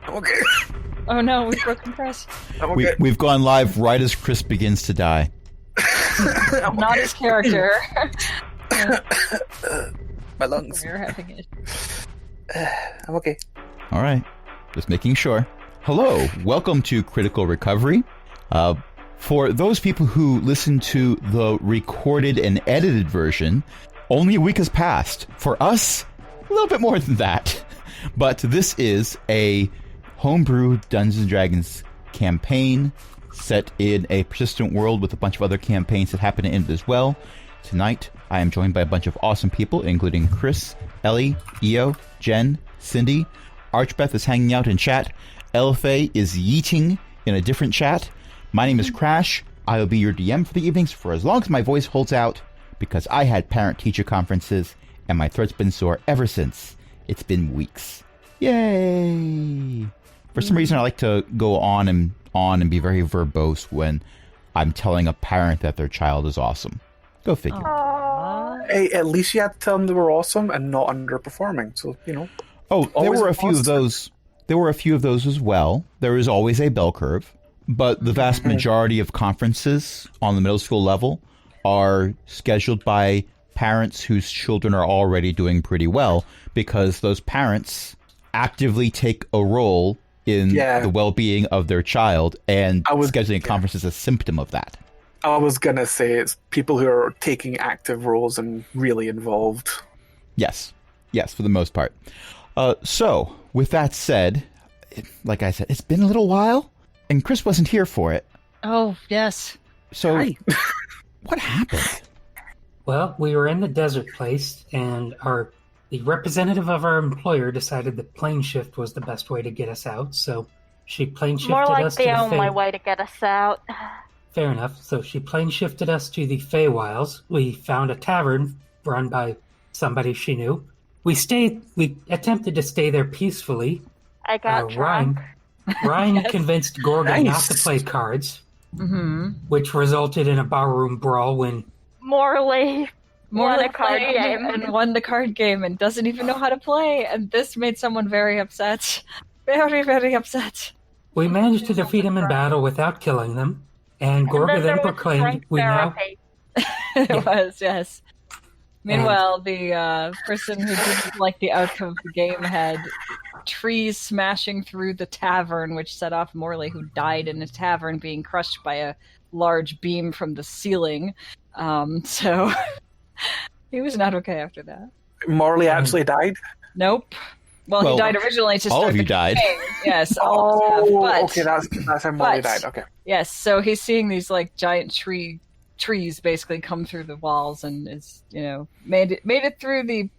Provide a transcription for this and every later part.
Okay. Oh no, we've broken press. I'm okay. We've gone live right as Chris begins to die. Not his character. My lungs. We're having it. I'm okay. All right. Just making sure. Hello. Welcome to Critical Recovery. For those people who listen to the recorded and edited version, only a week has passed. For us, a little bit more than that. But this is a homebrew Dungeons & Dragons campaign set in a persistent world with a bunch of other campaigns that happen in it as well. Tonight, I am joined by a bunch of awesome people, including Chris, Ellie, Io, Jen, Cindy. Archbeth is hanging out in chat. Elfay is yeeting in a different chat. My name is Crash. I will be your DM for the evenings for as long as my voice holds out, because I had parent-teacher conferences, and my throat's been sore ever since. It's been weeks. Yay! For some reason, I like to go on and be very verbose when I'm telling a parent that their child is awesome. Go figure. Hey, at least you had to tell them they were awesome and not underperforming. So, you know. Oh, there always were a few of those. There were a few of those as well. There is always a bell curve, but the vast majority of conferences on the middle school level are scheduled by parents whose children are already doing pretty well, because those parents actively take a role in the well-being of their child, and scheduling a conference is a symptom of that. I was going to say it's people who are taking active roles and really involved. Yes, for the most part. So, with that said, like I said, it's been a little while, and Chris wasn't here for it. Oh, yes. So, what happened? Well, we were in the desert place, and the representative of our employer decided that plane shift was the best way to get us out, so she plane shifted us to the More like the only way to get us out. Fair enough. So she plane shifted us to the Feywilds. We found a tavern run by somebody she knew. We attempted to stay there peacefully. I got drunk. Ryan convinced Gorga not to play cards, which resulted in a barroom brawl when Morley won a card game. And won the card game and doesn't even know how to play. And this made someone very upset. Very, very upset. We managed to defeat him in battle without killing them. And Gorga then proclaimed we now... It was, yes. Meanwhile, the person who didn't like the outcome of the game had trees smashing through the tavern, which set off Morley, who died in a tavern, being crushed by a large beam from the ceiling. So he was not okay after that. Morley actually died? Nope. Well, he died originally to start all of you the died. campaign. Yes. Okay, that's how Morley died. Okay. Yes, so he's seeing these like giant trees basically come through the walls, and is made it through the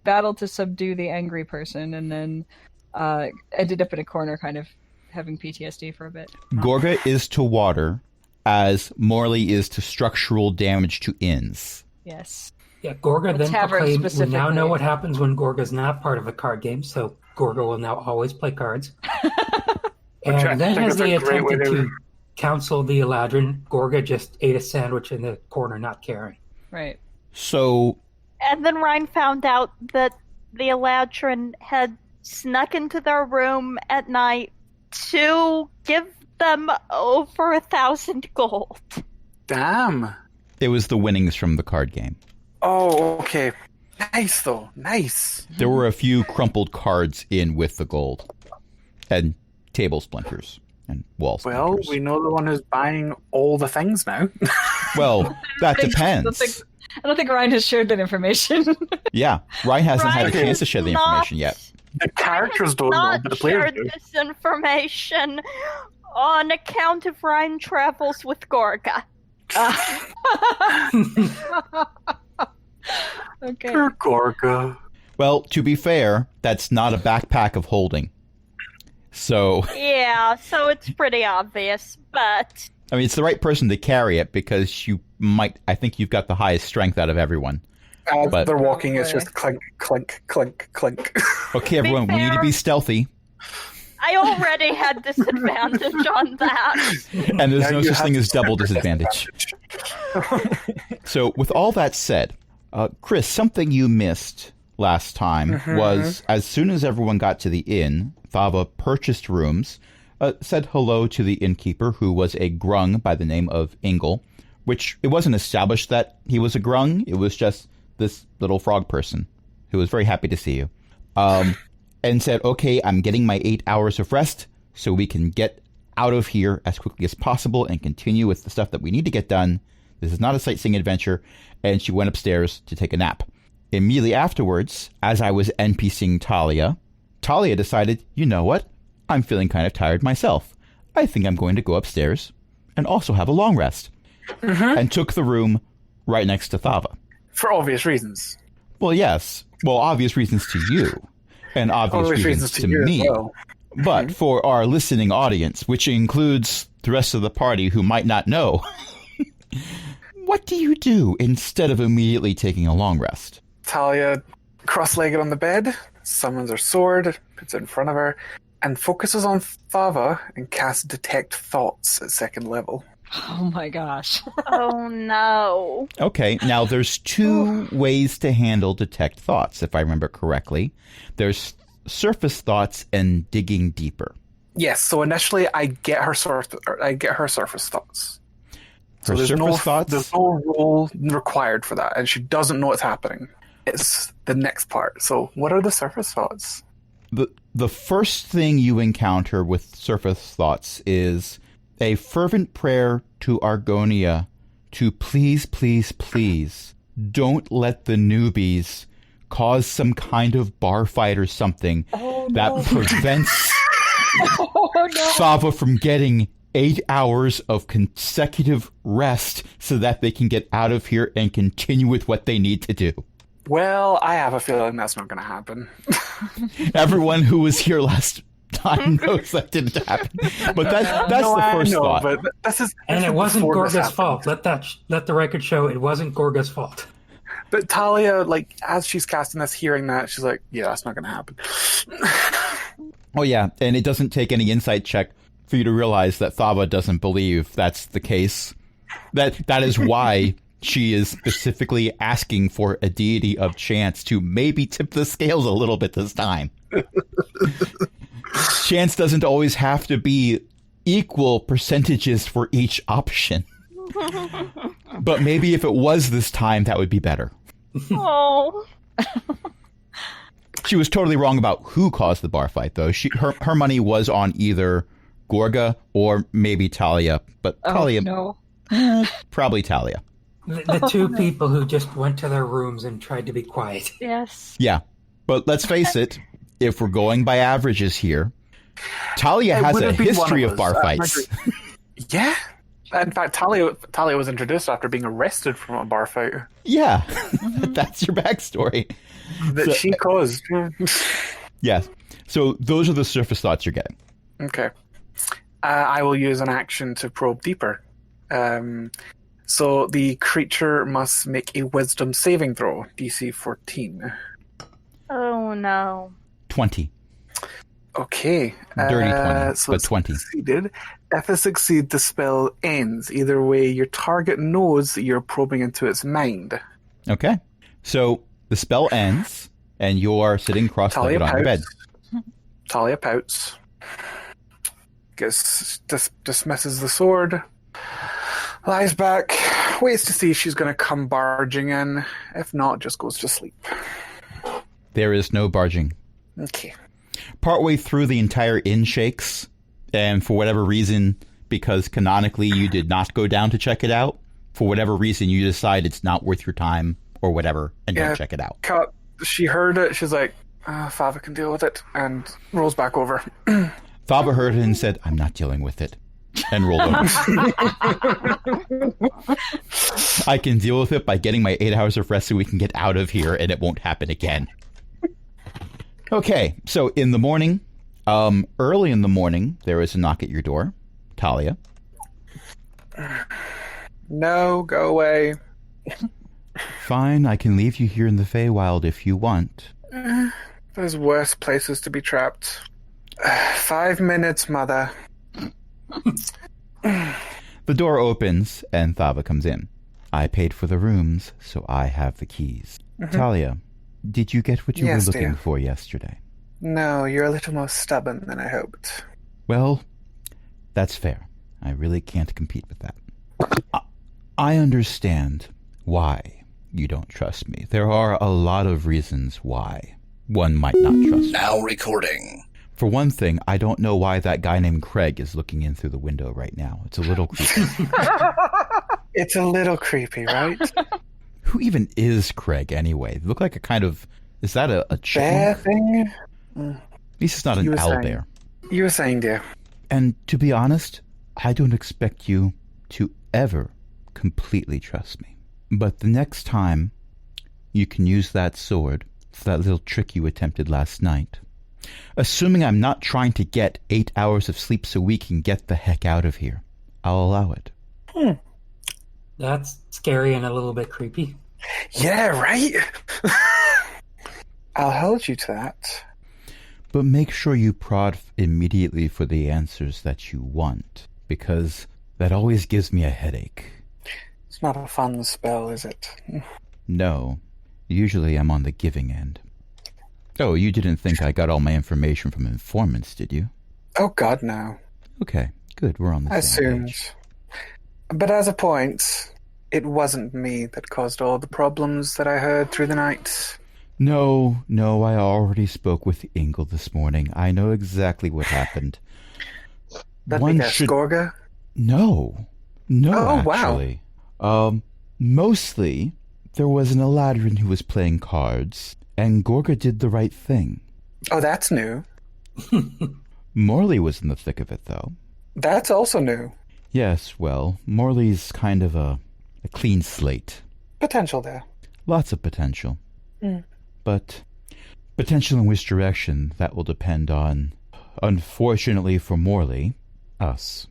battle to subdue the angry person, and then ended up in a corner, kind of having PTSD for a bit. Gorga is to water as Morley is to structural damage to inns. Yes. Yeah, Gorga then proclaimed, we now know what happens when Gorga's not part of the card game, so Gorga will now always play cards. And then as they attempted to counsel the Eladrin, Gorga just ate a sandwich in the corner, not caring. Right. So... And then Ryan found out that the Eladrin had snuck into their room at night to give them over 1,000 gold. Damn. It was the winnings from the card game. Oh, okay. Nice, though. Nice. There were a few crumpled cards in with the gold. And table splinters. And wall splinters. Well, we know the one who's buying all the things now. Well, that depends. I don't think Ryan has shared that information. Yeah, Ryan hasn't had a chance to share the information yet. The characters don't know, but the players do. This information on account of Ryan travels with Gorga. Okay. Poor Gorga. Well, to be fair, that's not a backpack of holding. So... Yeah, so it's pretty obvious, but... I mean, it's the right person to carry it, because I think you've got the highest strength out of everyone. As they're walking, it's just clink, clink, clink, clink. Okay, everyone, we need to be stealthy. I already had disadvantage on that. And there's no such thing as double disadvantage. So, with all that said, Chris, something you missed last time was, as soon as everyone got to the inn, Thava purchased rooms, said hello to the innkeeper, who was a grung by the name of Ingle, which it wasn't established that he was a grung. It was just this little frog person who was very happy to see you. And said, okay, I'm getting my 8 hours of rest so we can get out of here as quickly as possible and continue with the stuff that we need to get done. This is not a sightseeing adventure. And she went upstairs to take a nap. Immediately afterwards, as I was NPCing Talia decided, you know what? I'm feeling kind of tired myself. I think I'm going to go upstairs and also have a long rest. Mm-hmm. And took the room right next to Thava. For obvious reasons. Well, yes. Well, obvious reasons to you. And obvious reasons to me. Well. But for our listening audience, which includes the rest of the party who might not know, what do you do instead of immediately taking a long rest? Talia, cross-legged on the bed, summons her sword, puts it in front of her, and focuses on Thava and casts Detect Thoughts at 2nd level. Oh my gosh. Oh no. Okay, now there's 2 ways to handle Detect Thoughts, if I remember correctly. There's surface thoughts and digging deeper. Yes, so initially I get her surface thoughts. So there's no role required for that, and she doesn't know what's happening. It's the next part. So what are the surface thoughts? The first thing you encounter with surface thoughts is a fervent prayer to Argonia to please, please, please don't let the newbies cause some kind of bar fight or something that prevents Thava from getting 8 hours of consecutive rest so that they can get out of here and continue with what they need to do. Well, I have a feeling that's not going to happen. Everyone who was here last time knows that didn't happen. But that's the first thought. But and it wasn't Gorga's fault. Let the record show it wasn't Gorga's fault. But Talia, like, as she's casting this, hearing that, she's like, yeah, that's not going to happen. Oh, yeah. And it doesn't take any insight check for you to realize that Thava doesn't believe that's the case. That is why she is specifically asking for a deity of chance to maybe tip the scales a little bit this time. Chance doesn't always have to be equal percentages for each option. But maybe if it was this time, that would be better. Oh. She was totally wrong about who caused the bar fight, though. Her money was on either Gorga or maybe Talia. But Talia... no. Probably Talia. The 2 people who just went to their rooms and tried to be quiet. Yes. Yeah. But let's face it, if we're going by averages here, Talia has a history of bar fights. Yeah. In fact, Talia was introduced after being arrested from a bar fight. Yeah. That's your backstory. That she caused. Yes. So those are the surface thoughts you're getting. Okay. I will use an action to probe deeper. So the creature must make a wisdom saving throw, DC 14. Oh no. 20. Okay. Dirty 20, so but 20. Succeeded. If it succeeds, the spell ends. Either way, your target knows that you're probing into its mind. Okay. So the spell ends, and you're sitting cross-legged on the bed. Talia pouts. Dismisses the sword. Lies back. Waits to see if she's going to come barging in. If not, just goes to sleep. There is no barging. Okay. Partway through, the entire inn shakes, and for whatever reason, because canonically you did not go down to check it out, for whatever reason you decide it's not worth your time or whatever, and don't check it out. She heard it, she's like, Thava can deal with it, and rolls back over. Thava heard it and said, I'm not dealing with it, and rolled over. I can deal with it by getting my 8 hours of rest so we can get out of here, and it won't happen again. Okay, so in the morning, early in the morning, there is a knock at your door. Talia. No, go away. Fine, I can leave you here in the Feywild if you want. There's worse places to be trapped. 5 minutes, mother. The door opens, and Thava comes in. I paid for the rooms, so I have the keys. Mm-hmm. Talia, did you get what you were looking for yesterday? No, you're a little more stubborn than I hoped. Well, that's fair. I really can't compete with that. I understand why you don't trust me. There are a lot of reasons why one might not trust me. Now recording. For one thing, I don't know why that guy named Craig is looking in through the window right now. It's a little creepy. It's a little creepy, right? Who even is Craig anyway? Look like a kind of... Is that a Bear chipmunk? thing? At least it's not an owl bear. You were saying, dear. And to be honest, I don't expect you to ever completely trust me. But the next time you can use that sword for that little trick you attempted last night, assuming I'm not trying to get 8 hours of sleep so we can get the heck out of here, I'll allow it. That's scary and a little bit creepy. Yeah, right? I'll hold you to that. But make sure you prod immediately for the answers that you want, because that always gives me a headache. It's not a fun spell, is it? No. Usually I'm on the giving end. Oh, you didn't think I got all my information from informants, did you? Oh, God, no. Okay, good. We're on the I same assumed. page. But as a point, it wasn't me that caused all the problems that I heard through the night. No, I already spoke with Ingle this morning. I know exactly what happened. Let me guess, Gorga? No, Oh, actually. Wow. Mostly, there was an Eladrin who was playing cards, and Gorga did the right thing. Oh, that's new. Morley was in the thick of it, though. That's also new. Yes, well, Morley's kind of a clean slate. Potential there. Lots of potential. Mm. But potential in which direction, that will depend on, unfortunately for Morley, us.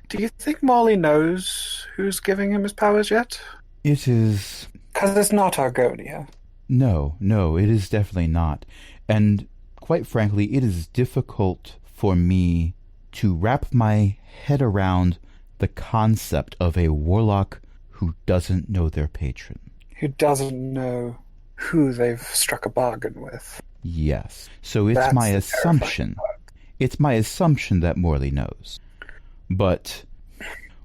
Do you think Morley knows who's giving him his powers yet? It is... Because it's not Argonia. No, it is definitely not. And quite frankly, it is difficult for me to wrap my head around the concept of a warlock who doesn't know their patron. Who doesn't know who they've struck a bargain with. Yes. So it's That's my assumption. It's my assumption that Morley knows. But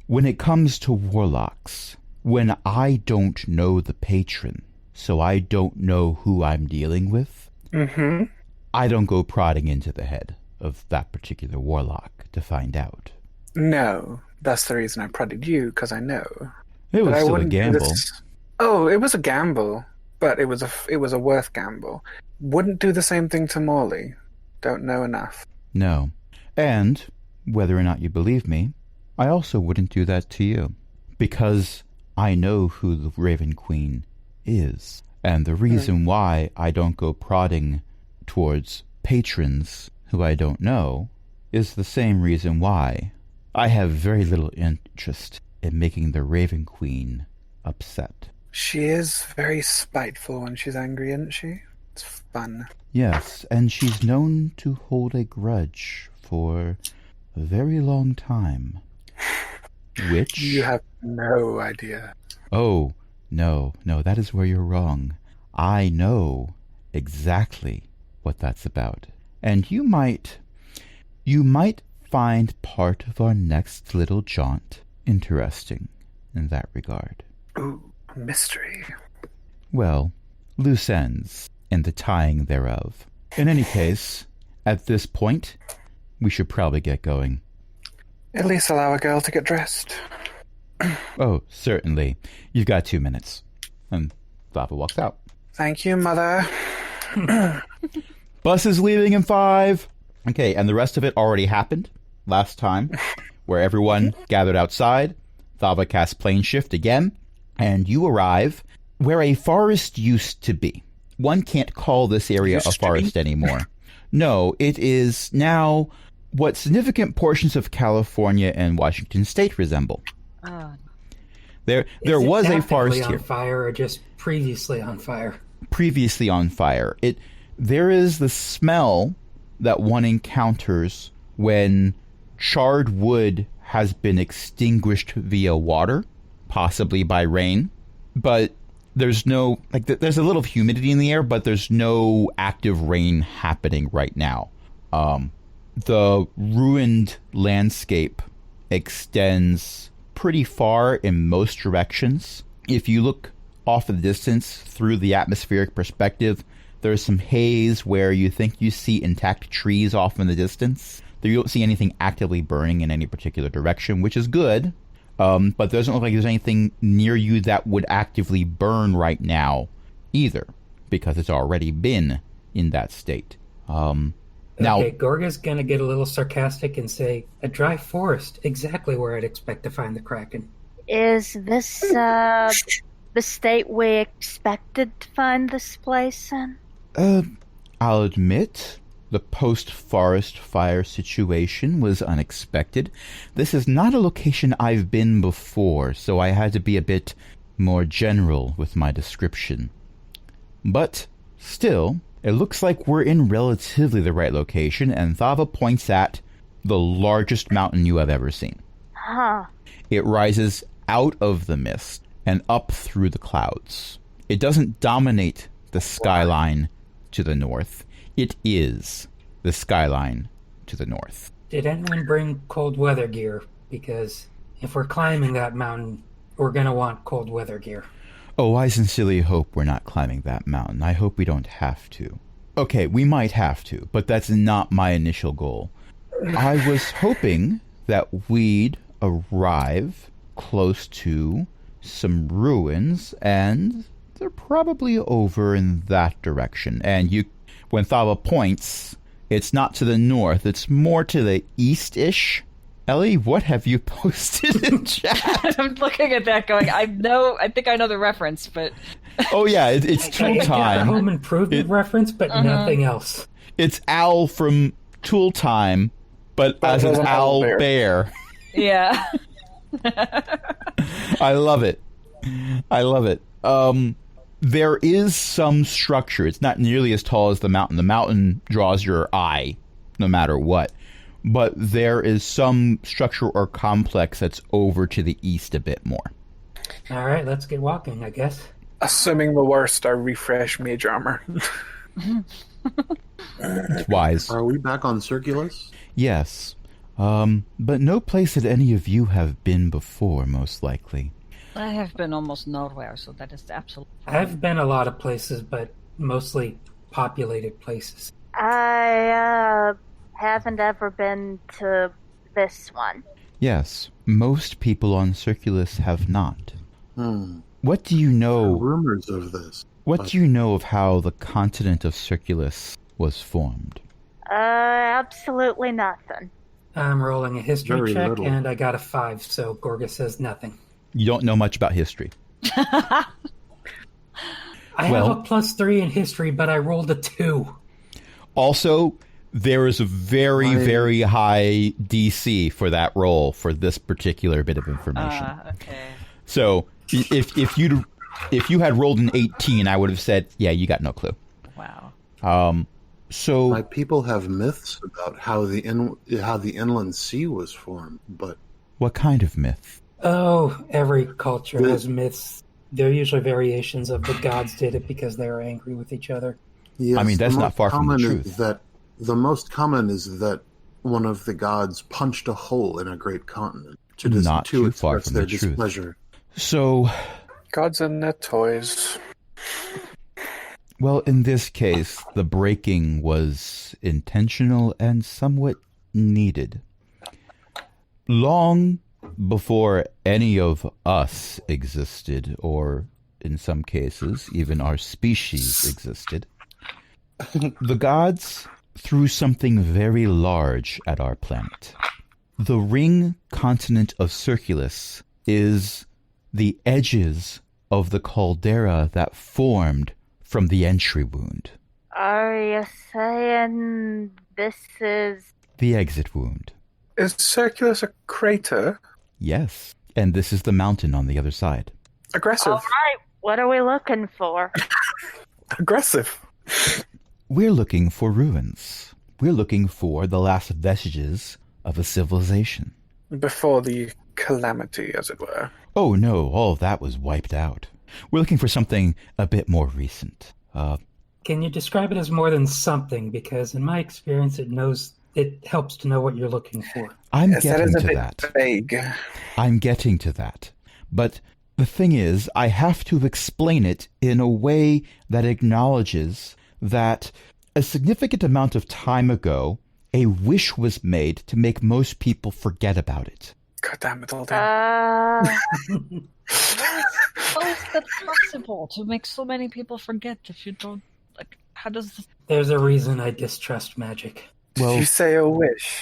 when it comes to warlocks, when I don't know the patron, so I don't know who I'm dealing with, I don't go prodding into the head of that particular warlock to find out. No, that's the reason I prodded you, because I know. It was still a gamble. Oh, it was a gamble, but it was a worth gamble. Wouldn't do the same thing to Morley. Don't know enough. No. And, whether or not you believe me, I also wouldn't do that to you. Because I know who the Raven Queen is. And the reason why I don't go prodding towards patrons who I don't know is the same reason why I have very little interest in making the Raven Queen upset. She is very spiteful when she's angry, isn't she? It's fun. Yes, and she's known to hold a grudge for a very long time. Which... You have no idea. Oh, no, that is where you're wrong. I know exactly what that's about. And you might find part of our next little jaunt interesting in that regard. Ooh, mystery. Well, loose ends and the tying thereof. In any case, at this point, we should probably get going. At least allow a girl to get dressed. Oh, certainly. You've got 2 minutes. And Thava walks out. Thank you, Mother. Bus is leaving in 5. Okay, and the rest of it already happened last time, where everyone gathered outside. Thava casts plane shift again, and you arrive where a forest used to be. One can't call this area a forest anymore. No, it is now what significant portions of California and Washington State resemble. There was a forest here. On fire or just previously on fire? Previously on fire. There is the smell that one encounters when charred wood has been extinguished via water, possibly by rain. But there's no, like, there's a little humidity in the air, but there's no active rain happening right now. The ruined landscape extends pretty far in most directions. If you look off in the distance through the atmospheric perspective, there's some haze where you think you see intact trees off in the distance. You don't see anything actively burning in any particular direction, which is good. But it doesn't look like there's anything near you that would actively burn right now either, because it's already been in that state. Now, okay, Gorga's going to get a little sarcastic and say, a dry forest, exactly where I'd expect to find the Kraken. Is this the state we expected to find this place in? I'll admit, the post-forest fire situation was unexpected. This is not a location I've been before, so I had to be a bit more general with my description. But still, it looks like we're in relatively the right location, and Thava points at the largest mountain you have ever seen. Huh. It rises out of the mist and up through the clouds. It doesn't dominate the skyline to the north. It is the skyline to the north. Did anyone bring cold weather gear? Because if we're climbing that mountain, we're going to want cold weather gear. Oh, I sincerely hope we're not climbing that mountain. I hope we don't have to. Okay, we might have to, but that's not my initial goal. I was hoping that we'd arrive close to some ruins, and they're probably over in that direction. And when Thava points, it's not to the north, it's more to the east-ish. Ellie, what have you posted in chat? I'm looking at that going, I think I know the reference, but... Oh yeah, it's Tool Time. A home improvement reference, but nothing else. It's Al from Tool Time, but as an Owl Bear. Yeah. I love it. There is some structure. It's not nearly as tall as the mountain. The mountain draws your eye, no matter what. But there is some structure or complex that's over to the east a bit more. All right, let's get walking, I guess. Assuming the worst, I refresh mage armor. It's wise. Are we back on Circulus? Yes. But no place that any of you have been before, most likely. I have been almost nowhere, so that is absolutely... I've been a lot of places, but mostly populated places. I haven't ever been to this one. Yes, most people on Circulus have not. What do you know? Rumors of this. What do you know of how the continent of Circulus was formed? Absolutely nothing. I'm rolling a history Very check, little. and I got a 5, so Gorga says nothing. You don't know much about history. I have a +3 in history, but I rolled a 2. Also, there is a very, very high DC for that roll for this particular bit of information. Okay. So, if you had rolled an 18, I would have said, yeah, you got no clue. Wow. So My people have myths about how the inland sea was formed, but what kind of myth? Oh, every culture has myths. They're usually variations of the gods did it because they were angry with each other. yes, I mean, that's not far from the truth. The most common is that one of the gods punched a hole in a great continent to Not too far express from their the truth. displeasure. So, Gods and their toys. well, in this case, the breaking was intentional and somewhat needed. Long before any of us existed, or in some cases, even our species existed, the gods threw something very large at our planet. The ring continent of Circulus is the edges of the caldera that formed from the entry wound. Are you saying this is... The exit wound. Is Circulus a crater? Yes. And this is the mountain on the other side. Aggressive. All right, what are we looking for? Aggressive. We're looking for ruins. We're looking for the last vestiges of a civilization. Before the calamity, as it were. Oh no, all of that was wiped out. We're looking for something a bit more recent. Can you describe it as more than something? Because in my experience, it helps to know what you're looking for. I'm getting to that. Vague. I'm getting to that. But the thing is, I have to explain it in a way that acknowledges that a significant amount of time ago, a wish was made to make most people forget about it. God damn it, all How is that possible to make so many people forget if you don't, like, how does this... There's a reason I distrust magic. Did you say a wish?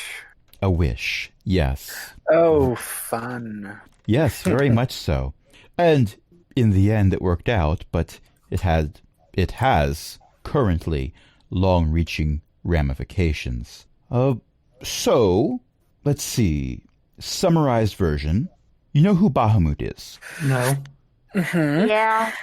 A wish, yes. Oh, fun. Yes, very much so. And in the end it worked out, but it has currently long-reaching ramifications. So, let's see. Summarized version. You know who Bahamut is? No. Mm-hmm. Yeah.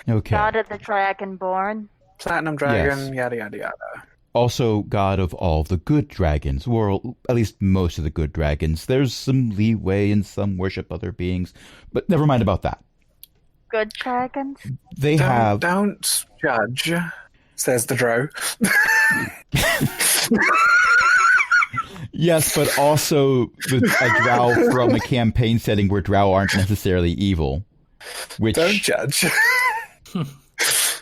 Okay. God of the Dragonborn. Platinum Dragon, Yes. yada yada yada. Also god of all the good dragons, or at least most of the good dragons. There's some leeway and some worship other beings, but never mind about that. Good dragons? Don't judge, says the drow. Yes, but also a drow from a campaign setting where drow aren't necessarily evil. Don't judge.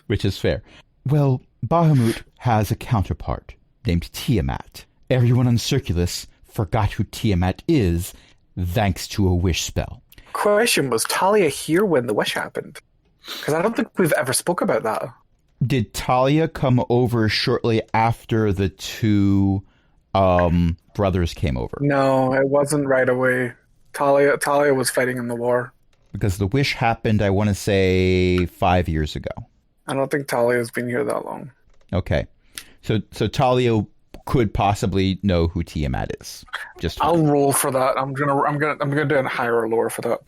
Which is fair. Well, Bahamut has a counterpart named Tiamat. Everyone on Circulus forgot who Tiamat is thanks to a wish spell. Question, was Talia here when the wish happened? Because I don't think we've ever spoke about that. Did Talia come over shortly after the two brothers came over? No, it wasn't right away. Talia was fighting in the war. Because the wish happened, I want to say, 5 years ago. I don't think Talia's been here that long. Okay. So Talia could possibly know who Tiamat is. I'll roll for that. I'm gonna do a higher or lower for that.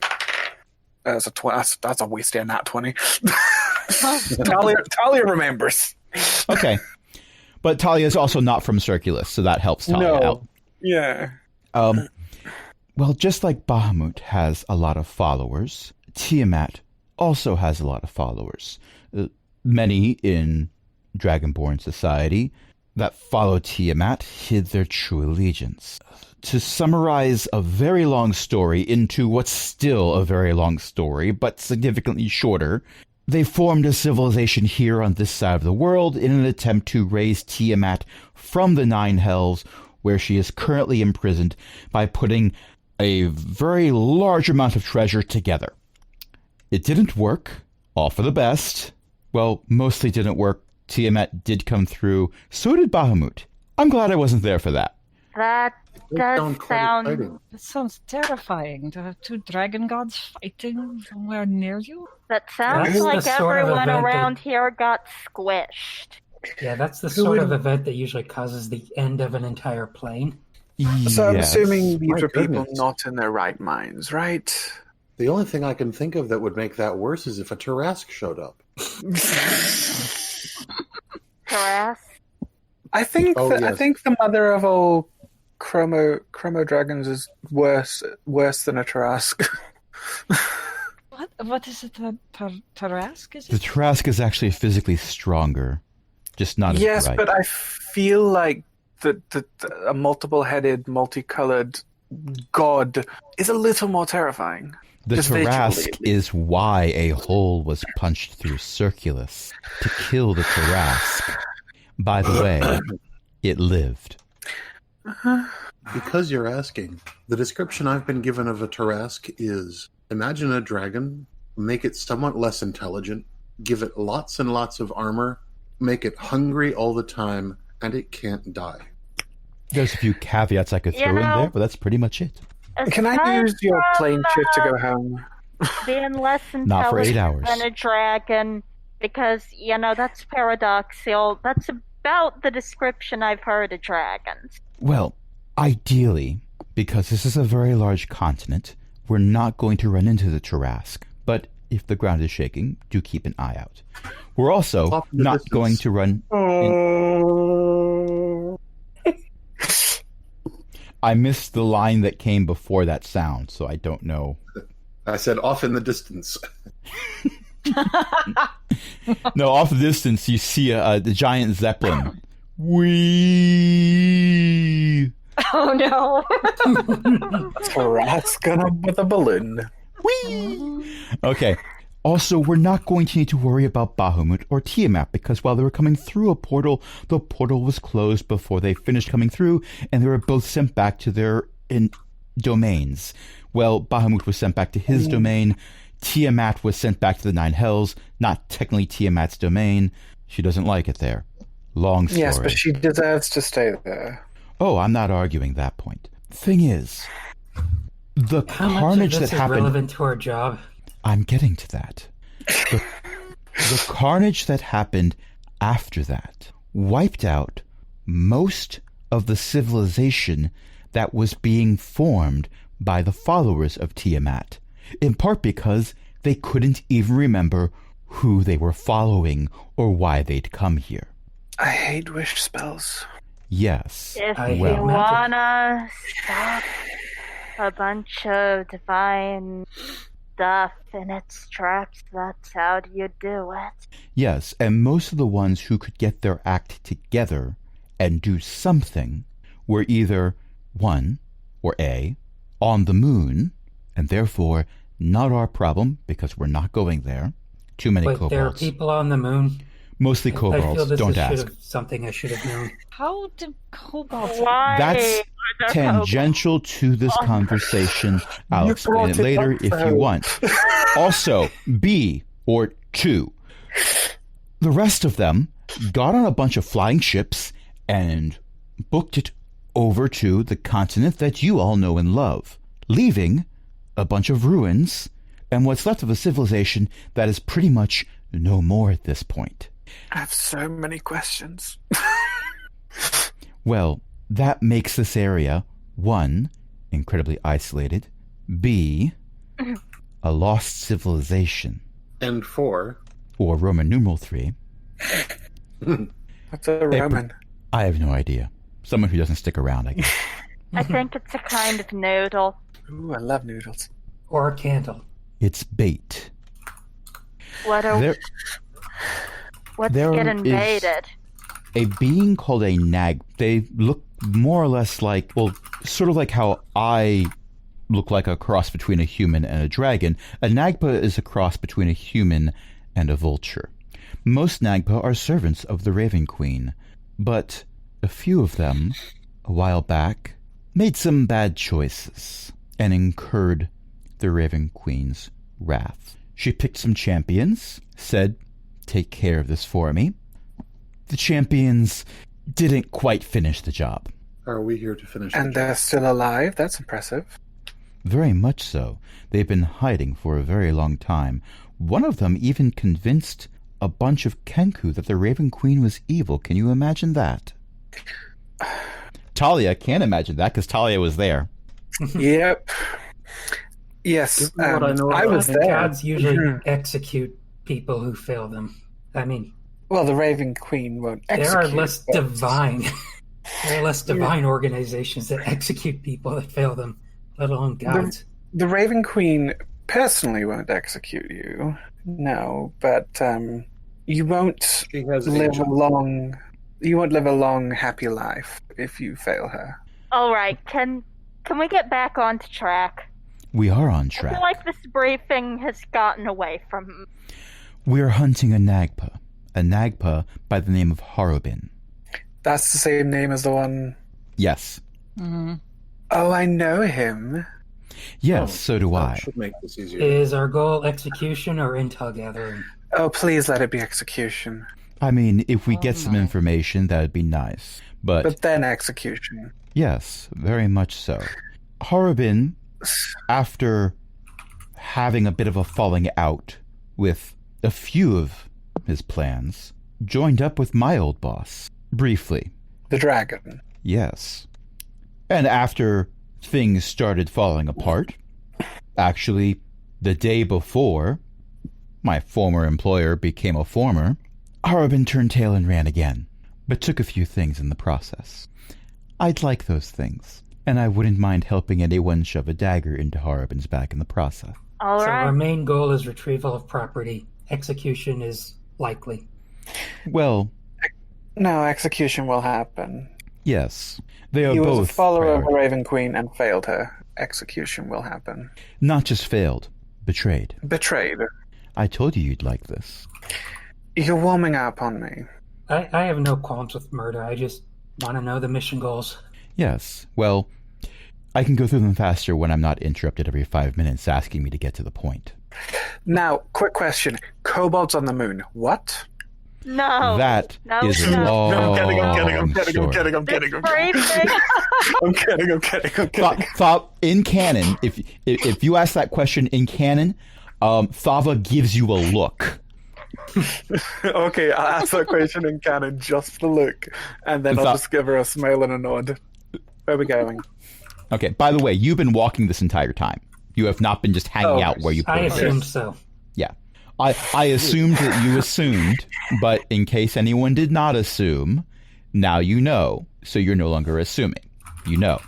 That's a waste of nat 20. Talia remembers. Okay. But Talia is also not from Circulus, so that helps Talia out. Yeah. Well, just like Bahamut has a lot of followers, Tiamat also has a lot of followers. Many in Dragonborn society that follow Tiamat hid their true allegiance. To summarize a very long story into what's still a very long story, but significantly shorter, they formed a civilization here on this side of the world in an attempt to raise Tiamat from the Nine Hells, where she is currently imprisoned, by putting a very large amount of treasure together. It didn't work, all for the best. Well, mostly didn't work. Tiamat did come through, so did Bahamut. I'm glad I wasn't there for that. That does sound... That sounds terrifying, to have two dragon gods fighting somewhere near you. That sounds like everyone around here got squished. Yeah, that's the sort of event that usually causes the end of an entire plane. So I'm Yes. assuming these are people not in their right minds, right? The only thing I can think of that would make that worse is if a Tarask showed up. Tarask? I think the mother of all chromo dragons is worse than a Tarask. What is it? Tarask? Is it? The Tarask is actually physically stronger, just not as bright. Yes, but I feel like a multiple-headed, multicolored god is a little more terrifying. The Just Tarask visually. is why a hole was punched through Circulus, to kill the Tarask. By the way, it lived. Because you're asking, the description I've been given of a Tarask is, imagine a dragon, make it somewhat less intelligent, give it lots and lots of armor, make it hungry all the time, and it can't die. There's a few caveats I could throw in there, but that's pretty much it. Can I use your plane shift to go home? Being less Not for 8 hours. intelligent than a dragon, because, that's paradoxical. That's about the description I've heard of dragons. Well, ideally, because this is a very large continent, we're not going to run into the Tarask. But if the ground is shaking, do keep an eye out. We're also not going to run... I missed the line that came before that sound, so I don't know. I said off in the distance. No, off the distance, you see the giant zeppelin. Whee! Oh no! Raskin up with a balloon. Whee! Okay. Also, we're not going to need to worry about Bahamut or Tiamat because while they were coming through a portal, the portal was closed before they finished coming through, and they were both sent back to their domains. Well, Bahamut was sent back to his domain. Tiamat was sent back to the Nine Hells. Not technically Tiamat's domain. She doesn't like it there. Long story. Yes, but she deserves to stay there. Oh, I'm not arguing that point. Thing is, the carnage that happened... relevant to our job? I'm getting to that. The carnage that happened after that wiped out most of the civilization that was being formed by the followers of Tiamat, in part because they couldn't even remember who they were following or why they'd come here. I hate wish spells. Yes. If you wanna stop a bunch of divine stuff in its tracks, that's how you do it. Yes, and most of the ones who could get their act together and do something were either, one, or A, on the moon, and therefore not our problem because we're not going there. Too many kobolds. There are people on the moon? Mostly kobolds. I feel this Don't is ask. Something I should have known. How do kobolds... Why That's tangential to this conversation. I'll explain it later if you want. Also, B, or 2. The rest of them got on a bunch of flying ships and booked it over to the continent that you all know and love, leaving a bunch of ruins and what's left of a civilization that is pretty much no more at this point. I have so many questions. Well, that makes this area, 1, incredibly isolated, B, a lost civilization. And 4. Or Roman numeral 3. What's a Roman? I have no idea. Someone who doesn't stick around, I guess. I think it's a kind of noodle. Ooh, I love noodles. Or a candle. It's bait. What's get invaded? A being called a nag. They look more or less like, well, sort of like how I look like a cross between a human and a dragon. A Nagpa is a cross between a human and a vulture. Most Nagpa are servants of the Raven Queen, but a few of them, a while back, made some bad choices and incurred the Raven Queen's wrath. She picked some champions, said, "Take care of this for me." The champions didn't quite finish the job. Are we here to finish? And they're still alive? That's impressive. Very much so. They've been hiding for a very long time. One of them even convinced a bunch of Kenku that the Raven Queen was evil. Can you imagine that? Talia can't imagine that because Talia was there. Yep. Yes, I was there. Gods usually execute people who fail them. I mean... Well, the Raven Queen won't execute. There are less divine... There are less divine organizations that execute people that fail them, let alone gods. The Raven Queen personally won't execute you, no, but you won't live a long... You won't live a long, happy life if you fail her. All right, can we get back onto track? We are on track. I feel like this briefing has gotten away from... We're hunting a Nagpa by the name of Horrobin. That's the same name as the one... Yes. Mm-hmm. Oh, I know him. Yes, so do I. Should make this easier. Is our goal execution or intel gathering? Oh, please let it be execution. I mean, if we get some information, that'd be nice. But then execution. Yes, very much so. Horrobin, after having a bit of a falling out with a few of his plans, joined up with my old boss, briefly. The dragon. Yes. And after things started falling apart, actually, the day before my former employer became a former, Horrobin turned tail and ran again, but took a few things in the process. I'd like those things, and I wouldn't mind helping anyone shove a dagger into Horrobin's back in the process. All so right. our main goal is retrieval of property, execution is likely. Well, no, execution will happen. Yes, they are he both. He was a follower of the Raven Queen and failed her. Execution will happen. Not just failed, betrayed. Betrayed. I told you you'd like this. You're warming up on me. I have no qualms with murder. I just want to know the mission goals. Yes. Well, I can go through them faster when I'm not interrupted every 5 minutes asking me to get to the point. Now, quick question. Kobolds on the moon. What? No. That is a long story. I'm kidding. Thought in canon, if you ask that question in canon, Thava gives you a look. Okay, I'll ask that question in canon just for the look, and then I'll just give her a smile and a nod. Where are we going? Okay, by the way, you've been walking this entire time. You have not been just hanging out where you put I assumed so. Yeah. I assumed that you assumed, but in case anyone did not assume, now you know, so you're no longer assuming. You know.